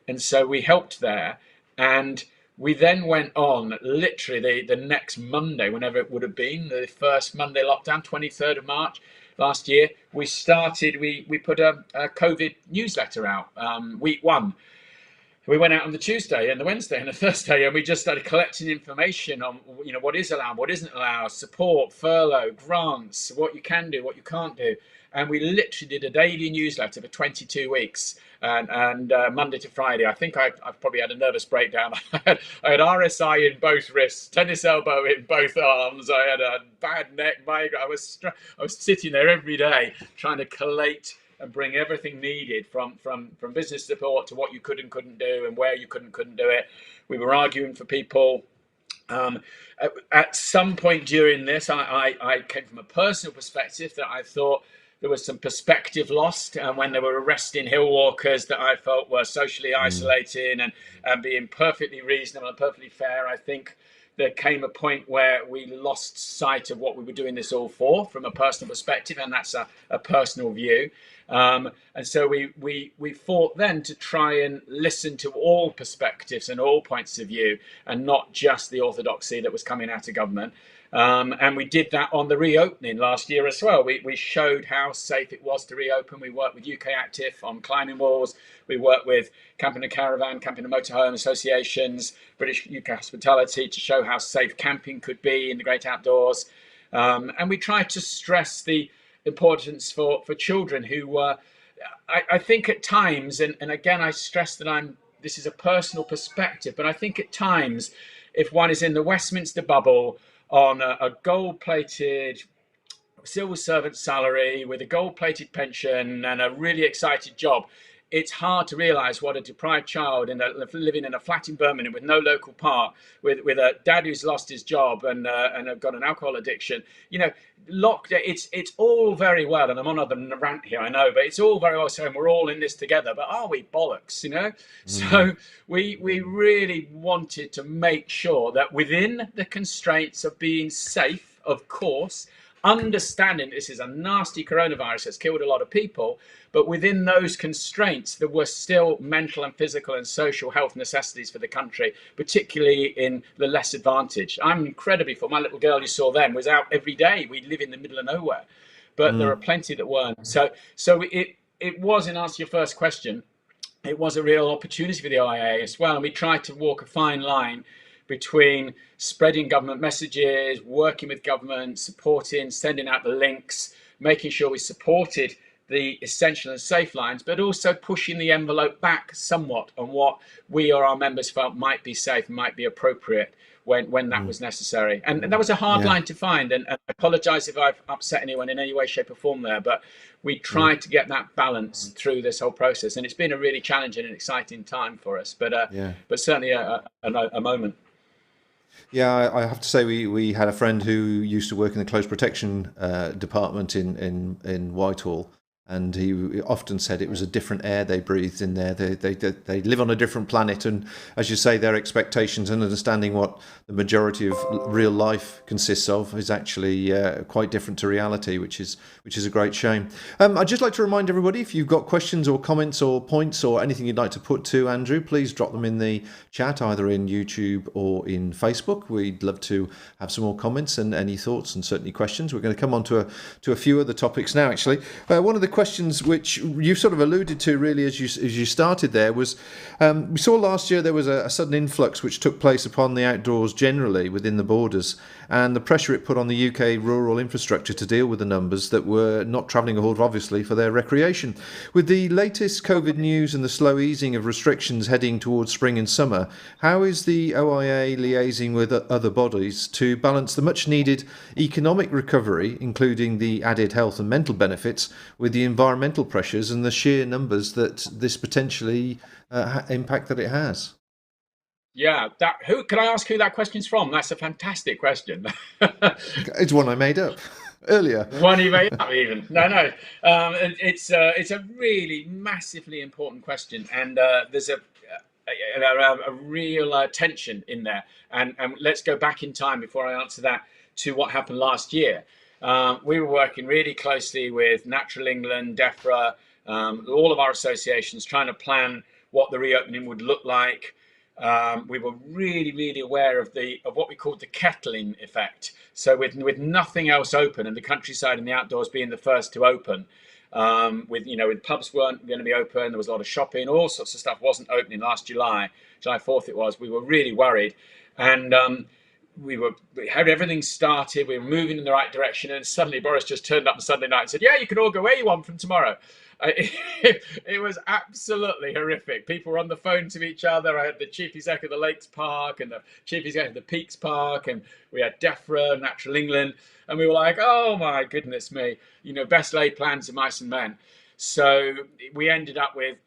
And so we helped there, and we then went on literally the next Monday, whenever it would have been, the first Monday lockdown, 23rd of March last year, we put a COVID newsletter out, week one. We went out on the Tuesday and the Wednesday and the Thursday, and we just started collecting information on, what is allowed, what isn't allowed, support, furlough, grants, what you can do, what you can't do. And we literally did a daily newsletter for 22 weeks, and Monday to Friday. I think I've probably had a nervous breakdown. I had RSI in both wrists, tennis elbow in both arms. I had a bad neck migraine. I was sitting there every day trying to collate and bring everything needed from business support to what you could and couldn't do and where you couldn't do it. We were arguing for people. At some point during this, I came from a personal perspective that I thought there was some perspective lost, and when they were arresting hill walkers that I felt were socially isolating and being perfectly reasonable and perfectly fair, I think there came a point where we lost sight of what we were doing this all for from a personal perspective, and that's a personal view. And so we fought then to try and listen to all perspectives and all points of view, and not just the orthodoxy that was coming out of government. And we did that on the reopening last year as well. We showed how safe it was to reopen. We worked with UK Active on climbing walls. We worked with Camping and Caravan, Camping and Motorhome associations, British UK Hospitality, to show how safe camping could be in the great outdoors. And we tried to stress the importance for children who I think at times, and again I stress that this is a personal perspective, but I think at times if one is in the Westminster bubble on a gold-plated civil servant salary with a gold-plated pension and a really excited job, it's hard to realise what a deprived child living in a flat in Birmingham with no local park, with a dad who's lost his job and have got an alcohol addiction. Locked. It's all very well, and I'm on a rant here, I know, but it's all very well saying we're all in this together. But are we bollocks? So we really wanted to make sure that within the constraints of being safe, of course, understanding this is a nasty coronavirus that's killed a lot of people, but within those constraints there were still mental and physical and social health necessities for the country, particularly in the less advantaged. I'm incredibly full. My little girl you saw then was out every day. We live in the middle of nowhere, but there are plenty that weren't. So it was, in answer to your first question, it was a real opportunity for the OIA as well, and we tried to walk a fine line between spreading government messages, working with government, supporting, sending out the links, making sure we supported the essential and safe lines, but also pushing the envelope back somewhat on what we or our members felt might be safe, might be appropriate when that was necessary. And that was a hard line to find, and I apologise if I've upset anyone in any way, shape or form there, but we tried to get that balance through this whole process, and it's been a really challenging and exciting time for us, but certainly a moment. Yeah, I have to say we had a friend who used to work in the close protection department in Whitehall, And he often said it was a different air they breathed in there. They live on a different planet, and as you say, their expectations and understanding what the majority of real life consists of is actually quite different to reality, which is a great shame. I'd just like to remind everybody, if you've got questions or comments or points or anything you'd like to put to Andrew, please drop them in the chat, either in YouTube or in Facebook. We'd love to have some more comments and any thoughts and certainly questions. We're going to come on to a few other topics now, actually. One of the questions which you sort of alluded to really as you started there was, we saw last year there was a sudden influx which took place upon the outdoors generally within the borders, and the pressure it put on the UK rural infrastructure to deal with the numbers that were not travelling abroad, obviously, for their recreation. With the latest COVID news and the slow easing of restrictions heading towards spring and summer, how is the OIA liaising with other bodies to balance the much needed economic recovery, including the added health and mental benefits, with the environmental pressures and the sheer numbers that this potentially impact that it has? Yeah, who can I ask who that question's from? That's a fantastic question. It's one I made up earlier. One you made up, even. No. It's a really massively important question, and there's a real tension in there. And let's go back in time before I answer that to what happened last year. We were working really closely with Natural England, DEFRA, all of our associations, trying to plan what the reopening would look like. We were really, really aware of what we called the kettling effect. So with nothing else open, and the countryside and the outdoors being the first to open, with pubs weren't going to be open, there was a lot of shopping, all sorts of stuff wasn't opening last July 4th it was. We were really worried, and we had everything started, we were moving in the right direction, and suddenly Boris just turned up on Sunday night and said, yeah, you can all go where you want from tomorrow. It was absolutely horrific. People were on the phone to each other. I had the chief exec of the Lakes Park and the chief exec of the Peaks Park, and we had DEFRA, Natural England, and we were like, oh my goodness me, best laid plans of mice and men. So we ended up with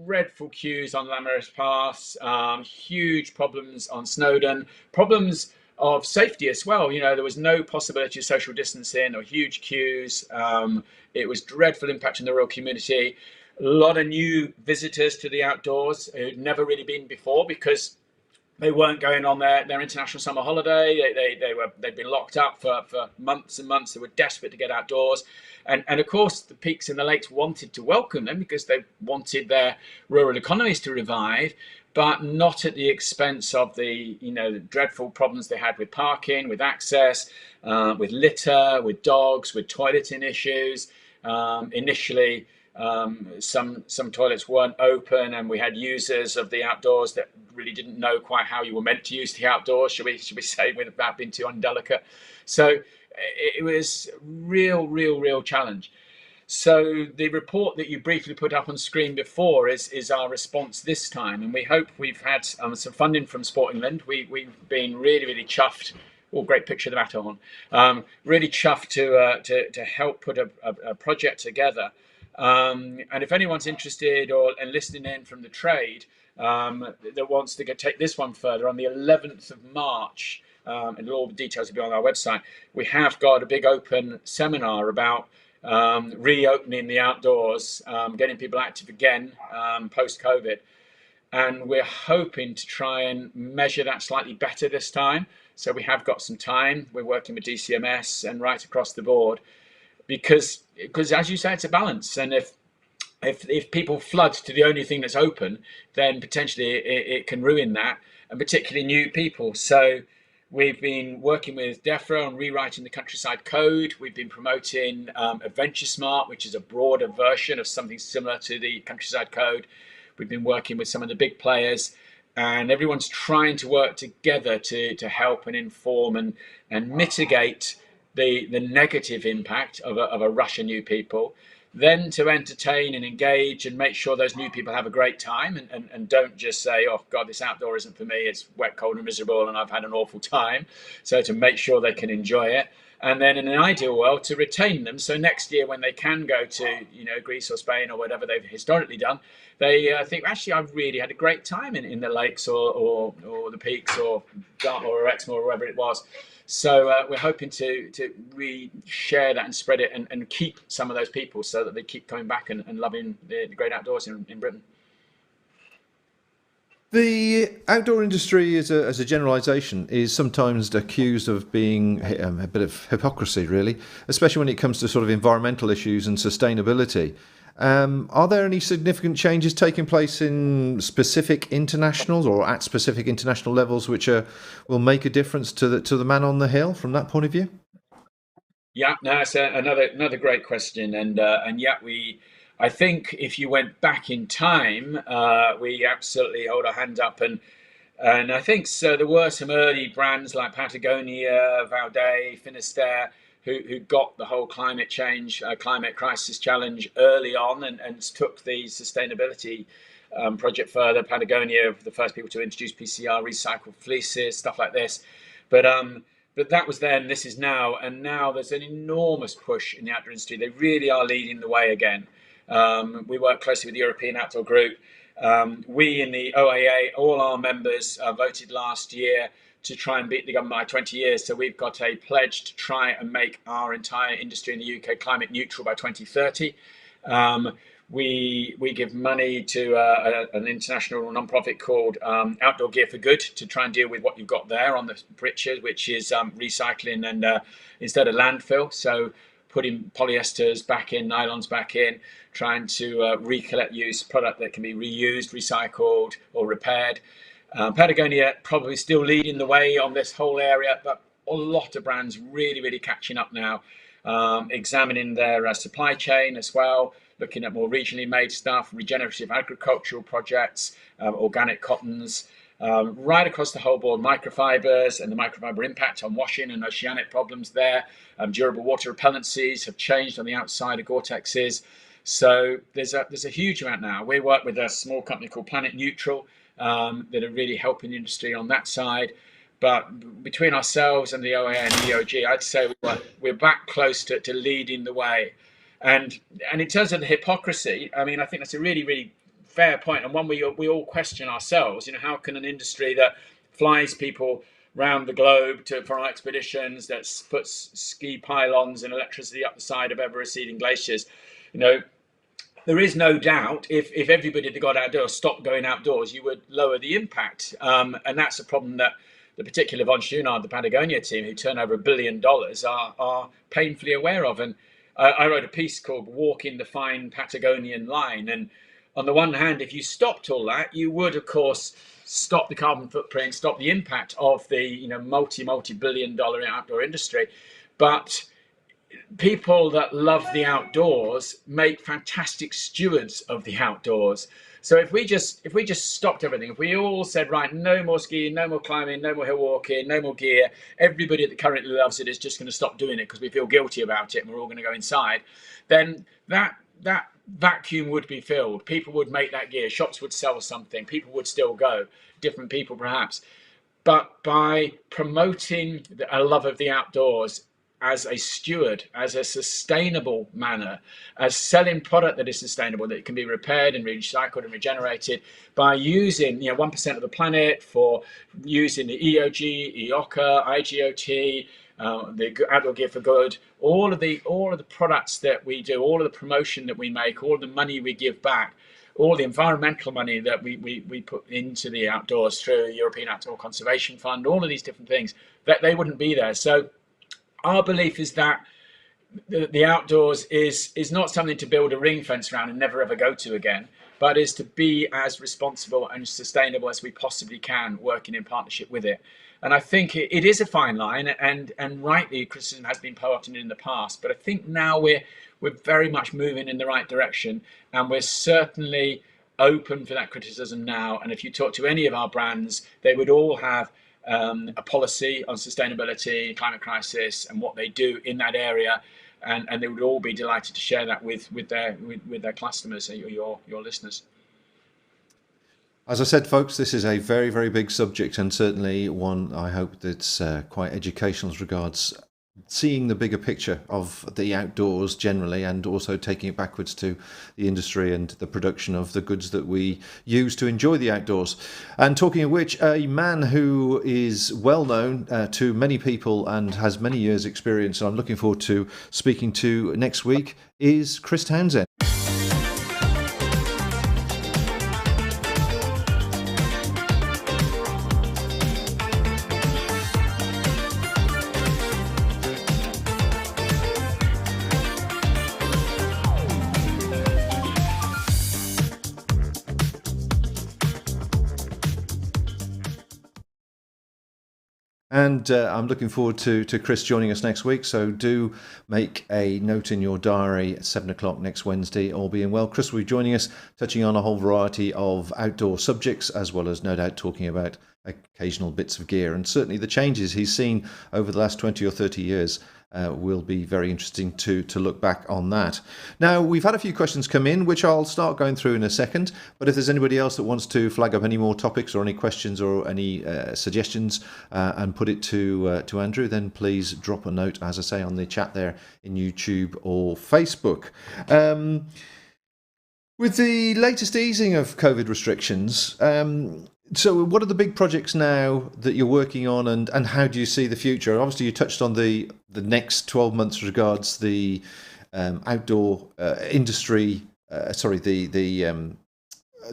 dreadful queues on Lamer's Pass, huge problems on Snowdon, problems of safety as well. There was no possibility of social distancing or huge queues. It was dreadful impact on the rural community. A lot of new visitors to the outdoors who'd never really been before because they weren't going on their international summer holiday. They'd been locked up for months and months. They were desperate to get outdoors. And of course, the peaks and the lakes wanted to welcome them because they wanted their rural economies to revive, but not at the expense of the dreadful problems they had with parking, with access, with litter, with dogs, with toileting issues. Initially, some toilets weren't open, and we had users of the outdoors that really didn't know quite how you were meant to use the outdoors, should we say, without being too indelicate. So it was real challenge. So the report that you briefly put up on screen before is our response this time, and we hope we've had some funding from Sport England. We've been really chuffed. Oh, great picture of the Matterhorn. Really chuffed to help put a project together. And if anyone's interested and listening in from the trade that wants to take this one further, on the 11th of March, and all the details will be on our website, we have got a big open seminar about reopening the outdoors, getting people active again post-COVID. And we're hoping to try and measure that slightly better this time. So we have got some time. We're working with DCMS and right across the board because as you say, it's a balance. And if people flood to the only thing that's open, then potentially it can ruin that, and particularly new people. So we've been working with DEFRA on rewriting the Countryside Code. We've been promoting Adventure Smart, which is a broader version of something similar to the Countryside Code. We've been working with some of the big players, and everyone's trying to work together to help and inform and mitigate the negative impact of a rush of new people, then to entertain and engage and make sure those new people have a great time and don't just say, oh God, this outdoor isn't for me, it's wet, cold and miserable and I've had an awful time. So to make sure they can enjoy it. And then in an ideal world, to retain them. So next year when they can go to Greece or Spain or whatever they've historically done, they think, actually, I've really had a great time in the lakes or the peaks or Exmoor or wherever it was. So we're hoping to share that and spread it and keep some of those people so that they keep coming back and loving the great outdoors in Britain. The outdoor industry, as a generalisation, is sometimes accused of being a bit of hypocrisy, really, especially when it comes to sort of environmental issues and sustainability. Are there any significant changes taking place in specific internationals or at specific international levels which will make a difference to the man on the hill from that point of view? Yeah, no, it's another great question, and yeah, I think if you went back in time, we absolutely hold our hand up, and I think so. There were some early brands like Patagonia, Vaude, Finisterre, who got the whole climate change, climate crisis challenge early on, and took the sustainability project further. Patagonia were the first people to introduce PCR, recycled fleeces, stuff like this, but that was then, this is now, and now there's an enormous push in the outdoor industry. They really are leading the way again. We work closely with the European Outdoor Group. We in the OIA, all our members voted last year to try and beat the government by 20 years. So we've got a pledge to try and make our entire industry in the UK climate neutral by 2030. We give money to an international non-profit called Outdoor Gear for Good to try and deal with what you've got there on the picture, which is recycling and instead of landfill. So putting polyesters back in, nylons back in, trying to recollect use product that can be reused, recycled or repaired. Patagonia probably still leading the way on this whole area, but a lot of brands really catching up now, examining their supply chain as well, looking at more regionally made stuff, regenerative agricultural projects, organic cottons, right across the whole board, microfibers and the microfiber impact on washing and oceanic problems there. Durable water repellencies have changed on the outside of Gore-Texes. So there's a huge amount now. We work with a small company called Planet Neutral that are really helping the industry on that side. But between ourselves and the OIA and EOG, I'd say we're back close to leading the way. And in terms of the hypocrisy, I mean, I think that's a really fair point, and one we all question ourselves. You know, how can an industry that flies people round the globe for our expeditions, that puts ski pylons and electricity up the side of ever-receding glaciers, you know, there is no doubt if everybody that got outdoors stopped going outdoors, you would lower the impact, and that's a problem that the particular Von Schoonard, the Patagonia team, who turn over $1 billion, are painfully aware of. And I wrote a piece called "Walking the Fine Patagonian Line," and on the one hand, if you stopped all that, you would, of course, stop the carbon footprint, stop the impact of the multi-billion-dollar outdoor industry. But people that love the outdoors make fantastic stewards of the outdoors. So if we just stopped everything, if we all said, right, no more skiing, no more climbing, no more hill walking, no more gear, everybody that currently loves it is just going to stop doing it because we feel guilty about it and we're all going to go inside, then that vacuum would be filled. People would make that gear, shops would sell something, people would still go, different people perhaps. But by promoting a love of the outdoors as a steward, as a sustainable manner, as selling product that is sustainable, that can be repaired and recycled and regenerated, by using 1% of the planet, for using the EOG, EOCA, IGOT, the Outdoor Gear for Good, all of the products that we do, all of the promotion that we make, all of the money we give back, all the environmental money that we put into the outdoors through the European Outdoor Conservation Fund, all of these different things, that they wouldn't be there. So our belief is that the outdoors is not something to build a ring fence around and never ever go to again, but is to be as responsible and sustainable as we possibly can, working in partnership with it. And I think it is a fine line, and rightly criticism has been put in the past, but I think now we're very much moving in the right direction, and we're certainly open for that criticism now. And if you talk to any of our brands, they would all have a policy on sustainability, climate crisis, and what they do in that area, and they would all be delighted to share that with their customers, your listeners. As I said, folks, this is a very big subject, and certainly one I hope that's quite educational as regards seeing the bigger picture of the outdoors generally, and also taking it backwards to the industry and the production of the goods that we use to enjoy the outdoors. And talking of which, a man who is well known to many people and has many years experience, and I'm looking forward to speaking to next week, is Chris Townsend. And I'm looking forward to Chris joining us next week. So do make a note in your diary at 7 o'clock next Wednesday, all being well. Chris will be joining us, touching on a whole variety of outdoor subjects, as well as no doubt talking about occasional bits of gear. And certainly the changes he's seen over the last 20 or 30 years will be very interesting to look back on that. Now, we've had a few questions come in, which I'll start going through in a second. But if there's anybody else that wants to flag up any more topics or any questions or any suggestions and put it to Andrew, then please drop a note, as I say, on the chat there in YouTube or Facebook. With the latest easing of COVID restrictions, so what are the big projects now that you're working on, and how do you see the future? Obviously, you touched on the next 12 months regards the outdoor industry, the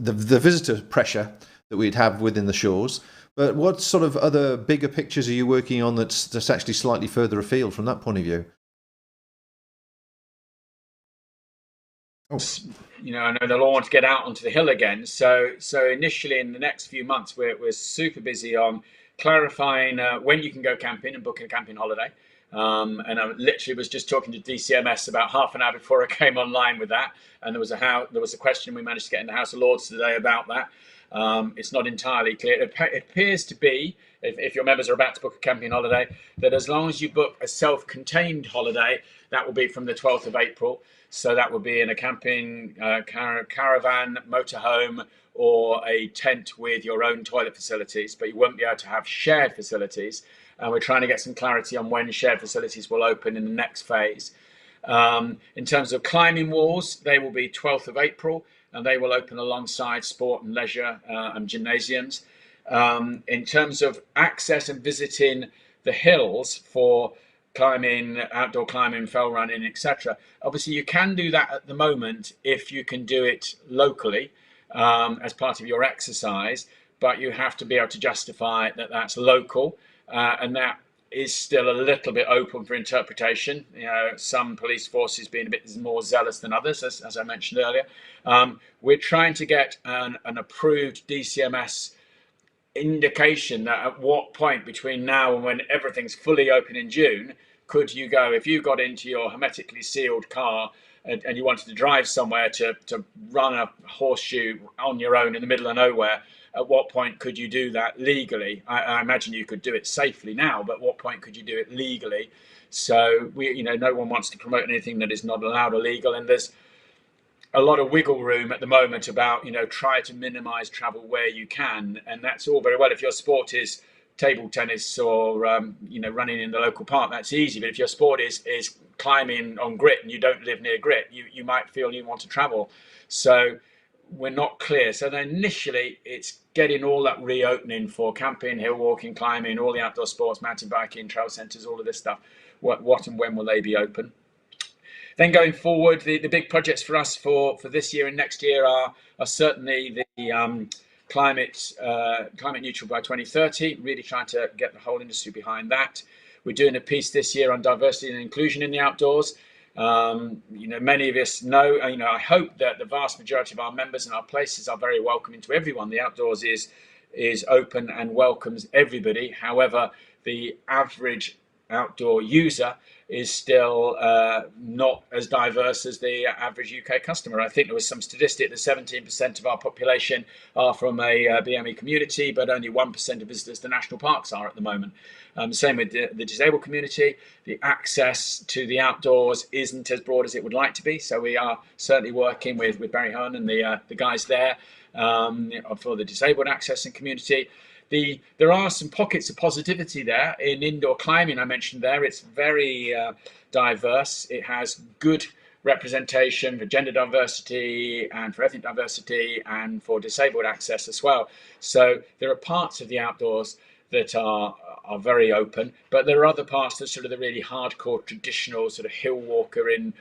visitor pressure that we'd have within the shores. But what sort of other bigger pictures are you working on that's actually slightly further afield from that point of view? Oh. You know, I know they'll all want to get out onto the hill again. So initially, in the next few months, we're super busy on clarifying when you can go camping and booking a camping holiday. And I literally was just talking to DCMS about half an hour before I came online with that. And there was a question we managed to get in the House of Lords today about that. It's not entirely clear. It appears to be, if your members are about to book a camping holiday, that as long as you book a self-contained holiday, that will be from the 12th of April. So that would be in a camping caravan, motorhome, or a tent with your own toilet facilities, but you won't be able to have shared facilities. And we're trying to get some clarity on when shared facilities will open in the next phase. In terms of climbing walls, they will be 12th of April, and they will open alongside sport and leisure and gymnasiums. In terms of access and visiting the hills for climbing, outdoor climbing, fell running, etc. Obviously, you can do that at the moment if you can do it locally as part of your exercise, but you have to be able to justify that that's local, and that is still a little bit open for interpretation. You know, some police forces being a bit more zealous than others, as I mentioned earlier. We're trying to get an approved DCMS indication that at what point between now and when everything's fully open in June could you go, if you got into your hermetically sealed car and you wanted to drive somewhere to run a horseshoe on your own in the middle of nowhere, at what point could you do that legally? I imagine you could do it safely now, but at what point could you do it legally? So no one wants to promote anything that is not allowed or legal, and there's a lot of wiggle room at the moment about, try to minimize travel where you can. And that's all very well. If your sport is table tennis or, running in the local park, that's easy. But if your sport is climbing on grit and you don't live near grit, you might feel you want to travel. So we're not clear. So then initially it's getting all that reopening for camping, hill walking, climbing, all the outdoor sports, mountain biking, trail centres, all of this stuff. What and when will they be open? Then going forward, the big projects for us for this year and next year are certainly the climate neutral by 2030, really trying to get the whole industry behind that. We're doing a piece this year on diversity and inclusion in the outdoors. Many of us know, I hope that the vast majority of our members and our places are very welcoming to everyone. The outdoors is open and welcomes everybody. However, the average outdoor user is still not as diverse as the average UK customer. I think there was some statistic that 17% of our population are from a BME community, but only 1% of visitors to national parks are at the moment. Same with the disabled community. The access to the outdoors isn't as broad as it would like to be. So we are certainly working with Barry Hearn and the guys there for the disabled access and community. there are some pockets of positivity there in indoor climbing. I mentioned there, it's very diverse. It has good representation for gender diversity and for ethnic diversity and for disabled access as well. So there are parts of the outdoors that are very open, but there are other parts that sort of the really hardcore traditional sort of hill walker in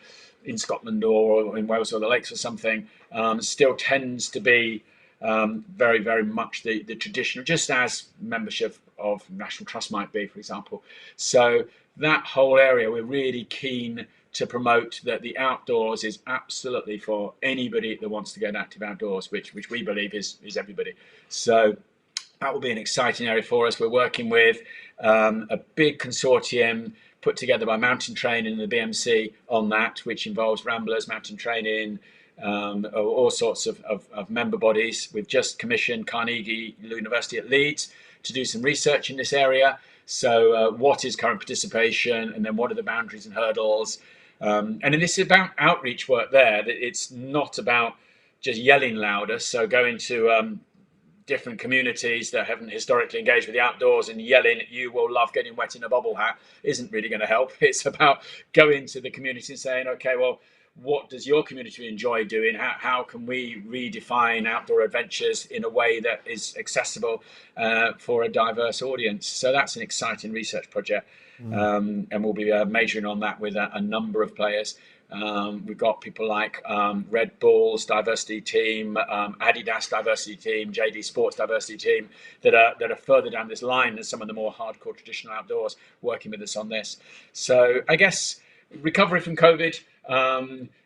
Scotland or in Wales or the Lakes or something still tends to be very, very much the traditional, just as membership of National Trust might be, for example. So that whole area, we're really keen to promote that the outdoors is absolutely for anybody that wants to get active outdoors, which we believe is everybody. So that will be an exciting area for us. We're working with a big consortium put together by Mountain Training and the BMC on that, which involves Ramblers, Mountain Training, all sorts of member bodies. We've just commissioned Carnegie University at Leeds to do some research in this area. So what is current participation, and then what are the boundaries and hurdles? And this is about outreach work there. It's not about just yelling louder. So going to different communities that haven't historically engaged with the outdoors and yelling "you will love getting wet in a bobble hat" isn't really going to help. It's about going to the community and saying, okay, well, what does your community enjoy doing? How can we redefine outdoor adventures in a way that is accessible for a diverse audience? So that's an exciting research project. And we'll be majoring on that with a number of players. We've got people like Red Bull's diversity team, Adidas diversity team, JD Sports diversity team that are further down this line than some of the more hardcore traditional outdoors working with us on this. So I guess recovery from COVID,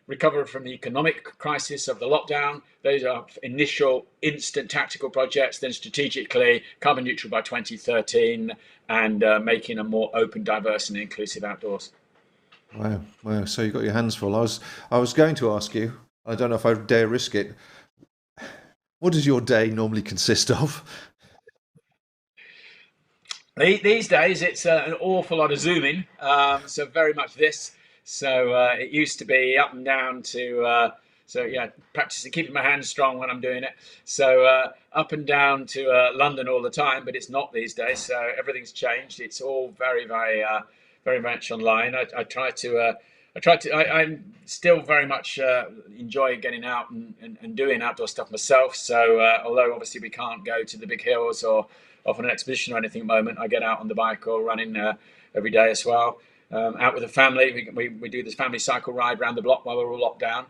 recovery from the economic crisis of the lockdown, those are initial instant tactical projects. Then strategically carbon neutral by 2013 and making a more open, diverse and inclusive outdoors. Wow. So you've got your hands full. I was going to ask you, I don't know if I dare risk it, what does your day normally consist of? These days, it's an awful lot of Zooming. So very much this. So it used to be up and down to, practicing keeping my hands strong when I'm doing it. So up and down to London all the time, but it's not these days. So everything's changed. It's all very, very, very much online. I'm still very much enjoy getting out and doing outdoor stuff myself. So although obviously we can't go to the big hills or off on an expedition or anything at the moment, I get out on the bike or running every day as well. Out with the family, we do this family cycle ride around the block while we're all locked down.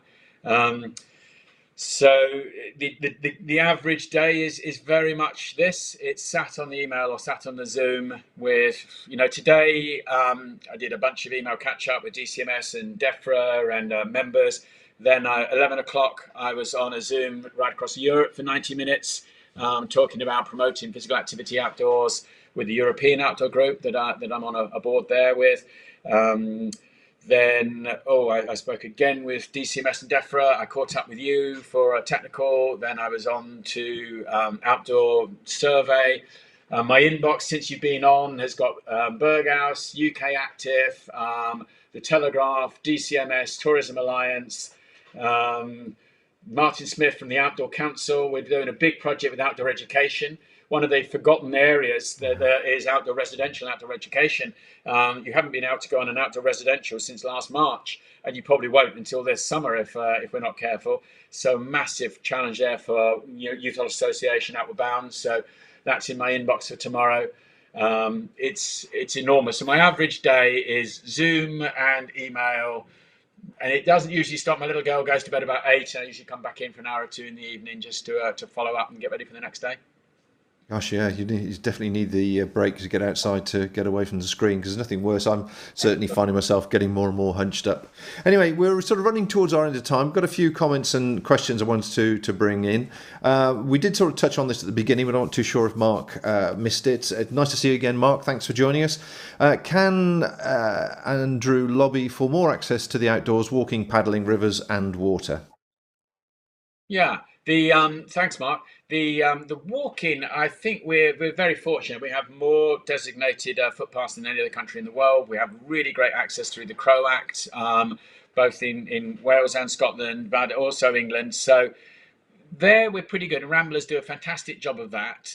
So the average day is very much this. It's sat on the email or sat on the Zoom with, today I did a bunch of email catch up with DCMS and DEFRA and members. Then 11 o'clock, I was on a Zoom right across Europe for 90 minutes, talking about promoting physical activity outdoors with the European Outdoor Group that I'm on a board there with. Then, I spoke again with DCMS and DEFRA. I caught up with you for a technical. Then I was on to outdoor survey. My inbox since you've been on has got Berghaus, UK Active, The Telegraph, DCMS, Tourism Alliance, Martin Smith from the Outdoor Council. We're doing a big project with outdoor education. One of the forgotten areas that there is outdoor residential and outdoor education. You haven't been able to go on an outdoor residential since last March, and you probably won't until this summer if we're not careful. So massive challenge there for Youth Association Outward Bound. So that's in my inbox for tomorrow. It's enormous. So my average day is Zoom and email. And it doesn't usually stop. My little girl goes to bed about 8, and I usually come back in for an hour or two in the evening just to follow up and get ready for the next day. Gosh, yeah, you definitely need the break to get outside to get away from the screen, because there's nothing worse. I'm certainly finding myself getting more and more hunched up. Anyway, we're sort of running towards our end of time. Got a few comments and questions I wanted to bring in. We did sort of touch on this at the beginning, but I'm not too sure if Mark missed it. Nice to see you again, Mark. Thanks for joining us. Can Andrew lobby for more access to the outdoors, walking, paddling, rivers and water? Yeah. Thanks, Mark. The walking, I think we're very fortunate. We have more designated footpaths than any other country in the world. We have really great access through the Crow Act, both in Wales and Scotland, but also England. So there we're pretty good. And Ramblers do a fantastic job of that.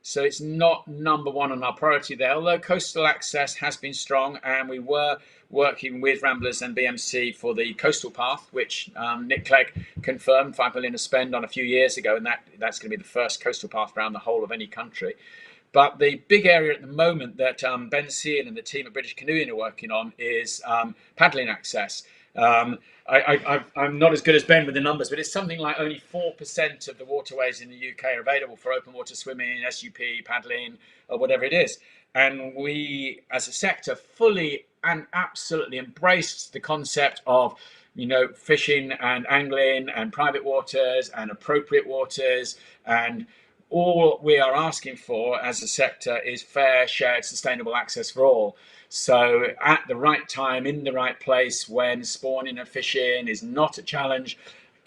So it's not number one on our priority there, although coastal access has been strong, and we were working with Ramblers and BMC for the coastal path, which Nick Clegg confirmed 5 million to spend on a few years ago, and that's going to be the first coastal path around the whole of any country. But the big area at the moment that Ben Seal and the team at British Canoeing are working on is paddling access. I'm not as good as Ben with the numbers, but it's something like only 4% of the waterways in the UK are available for open water swimming, SUP, paddling, or whatever it is. And we, as a sector, fully and absolutely embraced the concept of, fishing and angling and private waters and appropriate waters, and all we are asking for as a sector is fair, shared, sustainable access for all. So at the right time, in the right place, when spawning and fishing is not a challenge,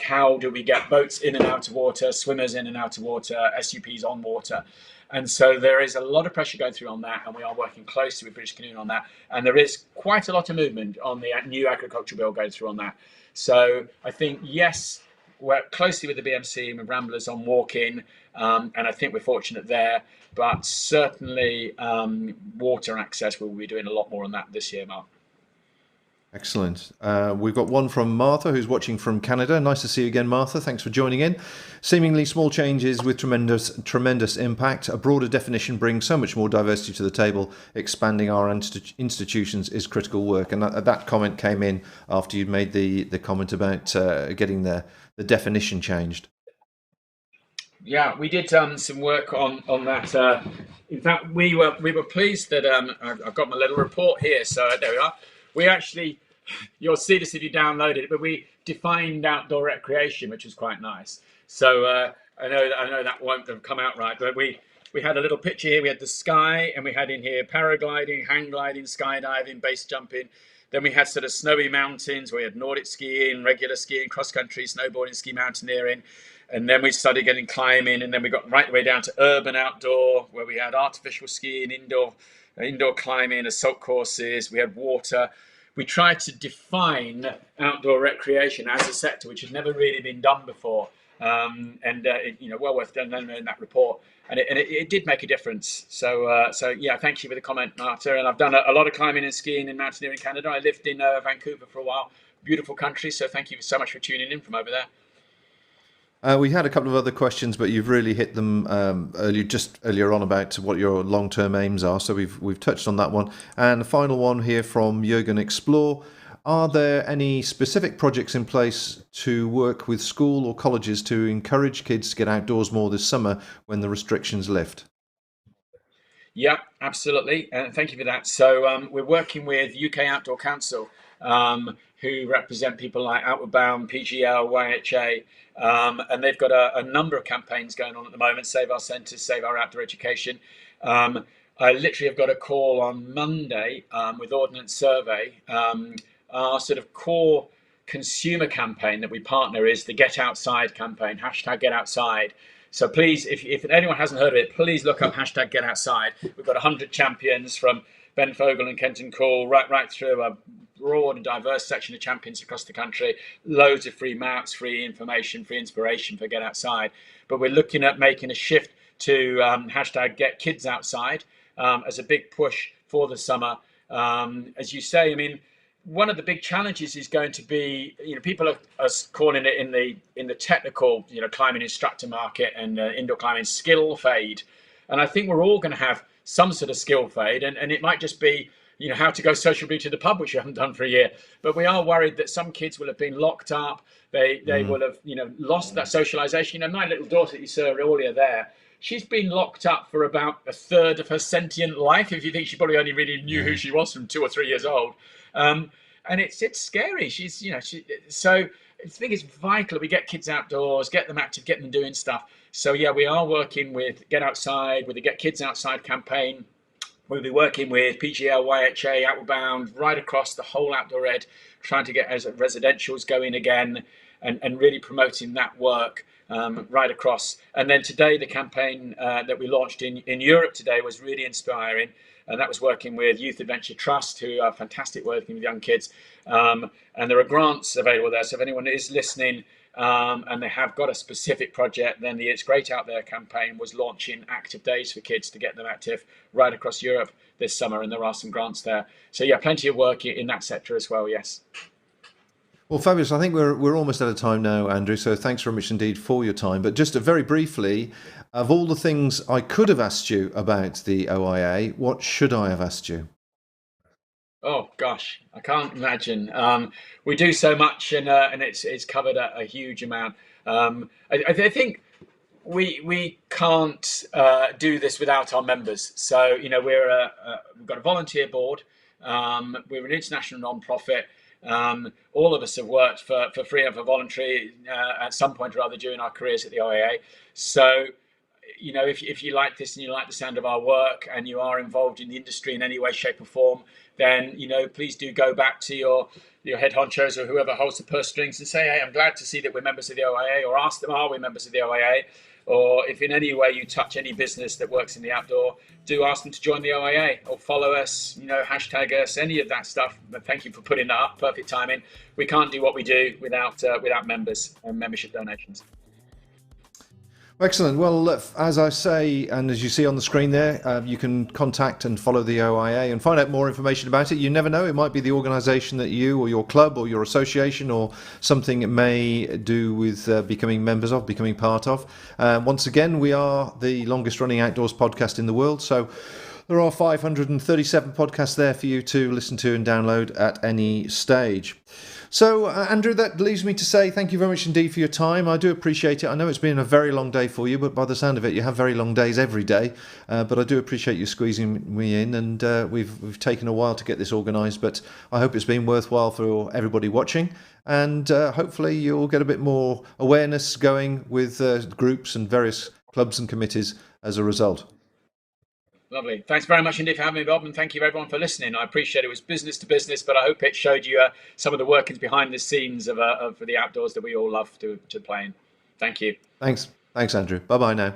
how do we get boats in and out of water, swimmers in and out of water, SUPs on water? And so there is a lot of pressure going through on that, and we are working closely with British Canoeing on that. And there is quite a lot of movement on the new agricultural bill going through on that. So I think, yes, work closely with the BMC and with Ramblers on walking, and I think we're fortunate there. But certainly water access, we'll be doing a lot more on that this year, Mark. Excellent. We've got one from Martha, who's watching from Canada. Nice to see you again, Martha. Thanks for joining in. Seemingly small changes with tremendous impact. A broader definition brings so much more diversity to the table. Expanding our institutions is critical work. And that comment came in after you'd made the comment about getting the definition changed. Yeah, we did some work on that. In fact, we were pleased that I've got my little report here. So there we are. We actually, you'll see this if you download it, but we defined outdoor recreation, which was quite nice. So I know that won't have come out right, but we had a little picture here. We had the sky, and we had in here paragliding, hang gliding, skydiving, base jumping. Then we had sort of snowy mountains. We had Nordic skiing, regular skiing, cross country, snowboarding, ski mountaineering. And then we started getting climbing, and then we got right the way down to urban outdoor, where we had artificial skiing, indoor climbing, assault courses. We had water. We tried to define outdoor recreation as a sector, which had never really been done before, well worth doing in that report. And it did make a difference. So yeah, thank you for the comment, Marta. And I've done a lot of climbing and skiing and mountaineering in Canada. I lived in Vancouver for a while. Beautiful country. So thank you so much for tuning in from over there. We had a couple of other questions, but you've really hit them earlier on about what your long-term aims are. So we've touched on that one. And the final one here from Jürgen Explore. Are there any specific projects in place to work with school or colleges to encourage kids to get outdoors more this summer when the restrictions lift? Yeah, absolutely. Thank you for that. So we're working with UK Outdoor Council, who represent people like Outward Bound, PGL, YHA, and they've got a number of campaigns going on at the moment. Save Our Centres, Save Our Outdoor Education. I literally have got a call on Monday with Ordnance Survey. Our sort of core consumer campaign that we partner is the Get Outside campaign, hashtag Get Outside. So please, if anyone hasn't heard of it, please look up hashtag Get Outside. We've got 100 champions from Ben Fogel and Kenton Call right through a broad and diverse section of champions across the country. Loads of free maps, free information, free inspiration for Get Outside. But we're looking at making a shift to hashtag Get Kids Outside as a big push for the summer. As you say, I mean, one of the big challenges is going to be, people are calling it in the technical, climbing instructor market and indoor climbing skill fade. And I think we're all going to have some sort of skill fade, and it might just be, how to go sociably to the pub, which you haven't done for a year. But we are worried that some kids will have been locked up. They will have, lost that socialization. My little daughter that you saw earlier there, she's been locked up for about a third of her sentient life. If you think she probably only really knew who she was from 2 or 3 years old. And it's scary. So I think it's vital that we get kids outdoors, get them active, get them doing stuff. So yeah, we are working with Get Outside, with the Get Kids Outside campaign. We'll be working with PGL, YHA, Outward Bound, right across the whole outdoor ed, trying to get residentials going again and really promoting that work right across. And then today, the campaign that we launched in Europe today was really inspiring. And that was working with Youth Adventure Trust, who are fantastic working with young kids. And there are grants available there. So if anyone is listening and they have got a specific project, then the It's Great Out There campaign was launching active days for kids to get them active right across Europe this summer, and there are some grants there. So yeah, plenty of work in that sector as well, yes. Well, fabulous. I think we're almost out of time now, Andrew. So thanks very much indeed for your time. But just very briefly, of all the things I could have asked you about the OIA, what should I have asked you? Oh gosh, I can't imagine. We do so much, and it's covered a huge amount. I think we can't do this without our members. So we've got a volunteer board. We're an international non-profit. All of us have worked for free and for voluntary at some point or other during our careers at the OIA. So, if you like this and you like the sound of our work and you are involved in the industry in any way, shape or form, then, please do go back to your head honchos or whoever holds the purse strings and say, hey, I'm glad to see that we're members of the OIA, or ask them, are we members of the OIA? Or if in any way you touch any business that works in the outdoor, do ask them to join the OIA or follow us, hashtag us, any of that stuff. But thank you for putting that up. Perfect timing. We can't do what we do without members and membership donations. Excellent. Well, as I say, and as you see on the screen there, you can contact and follow the OIA and find out more information about it. You never know, it might be the organisation that you or your club or your association or something it may do with becoming members of, becoming part of. Once again, we are the longest running outdoors podcast in the world, so there are 537 podcasts there for you to listen to and download at any stage. So, Andrew, that leaves me to say thank you very much indeed for your time. I do appreciate it. I know it's been a very long day for you, but by the sound of it, you have very long days every day. But I do appreciate you squeezing me in, and we've taken a while to get this organised, but I hope it's been worthwhile for everybody watching. And hopefully you'll get a bit more awareness going with groups and various clubs and committees as a result. Lovely. Thanks very much indeed for having me, Bob, and thank you everyone for listening. I appreciate it. It was business to business, but I hope it showed you some of the workings behind the scenes of the outdoors that we all love to play in. Thank you. Thanks, Andrew. Bye-bye now.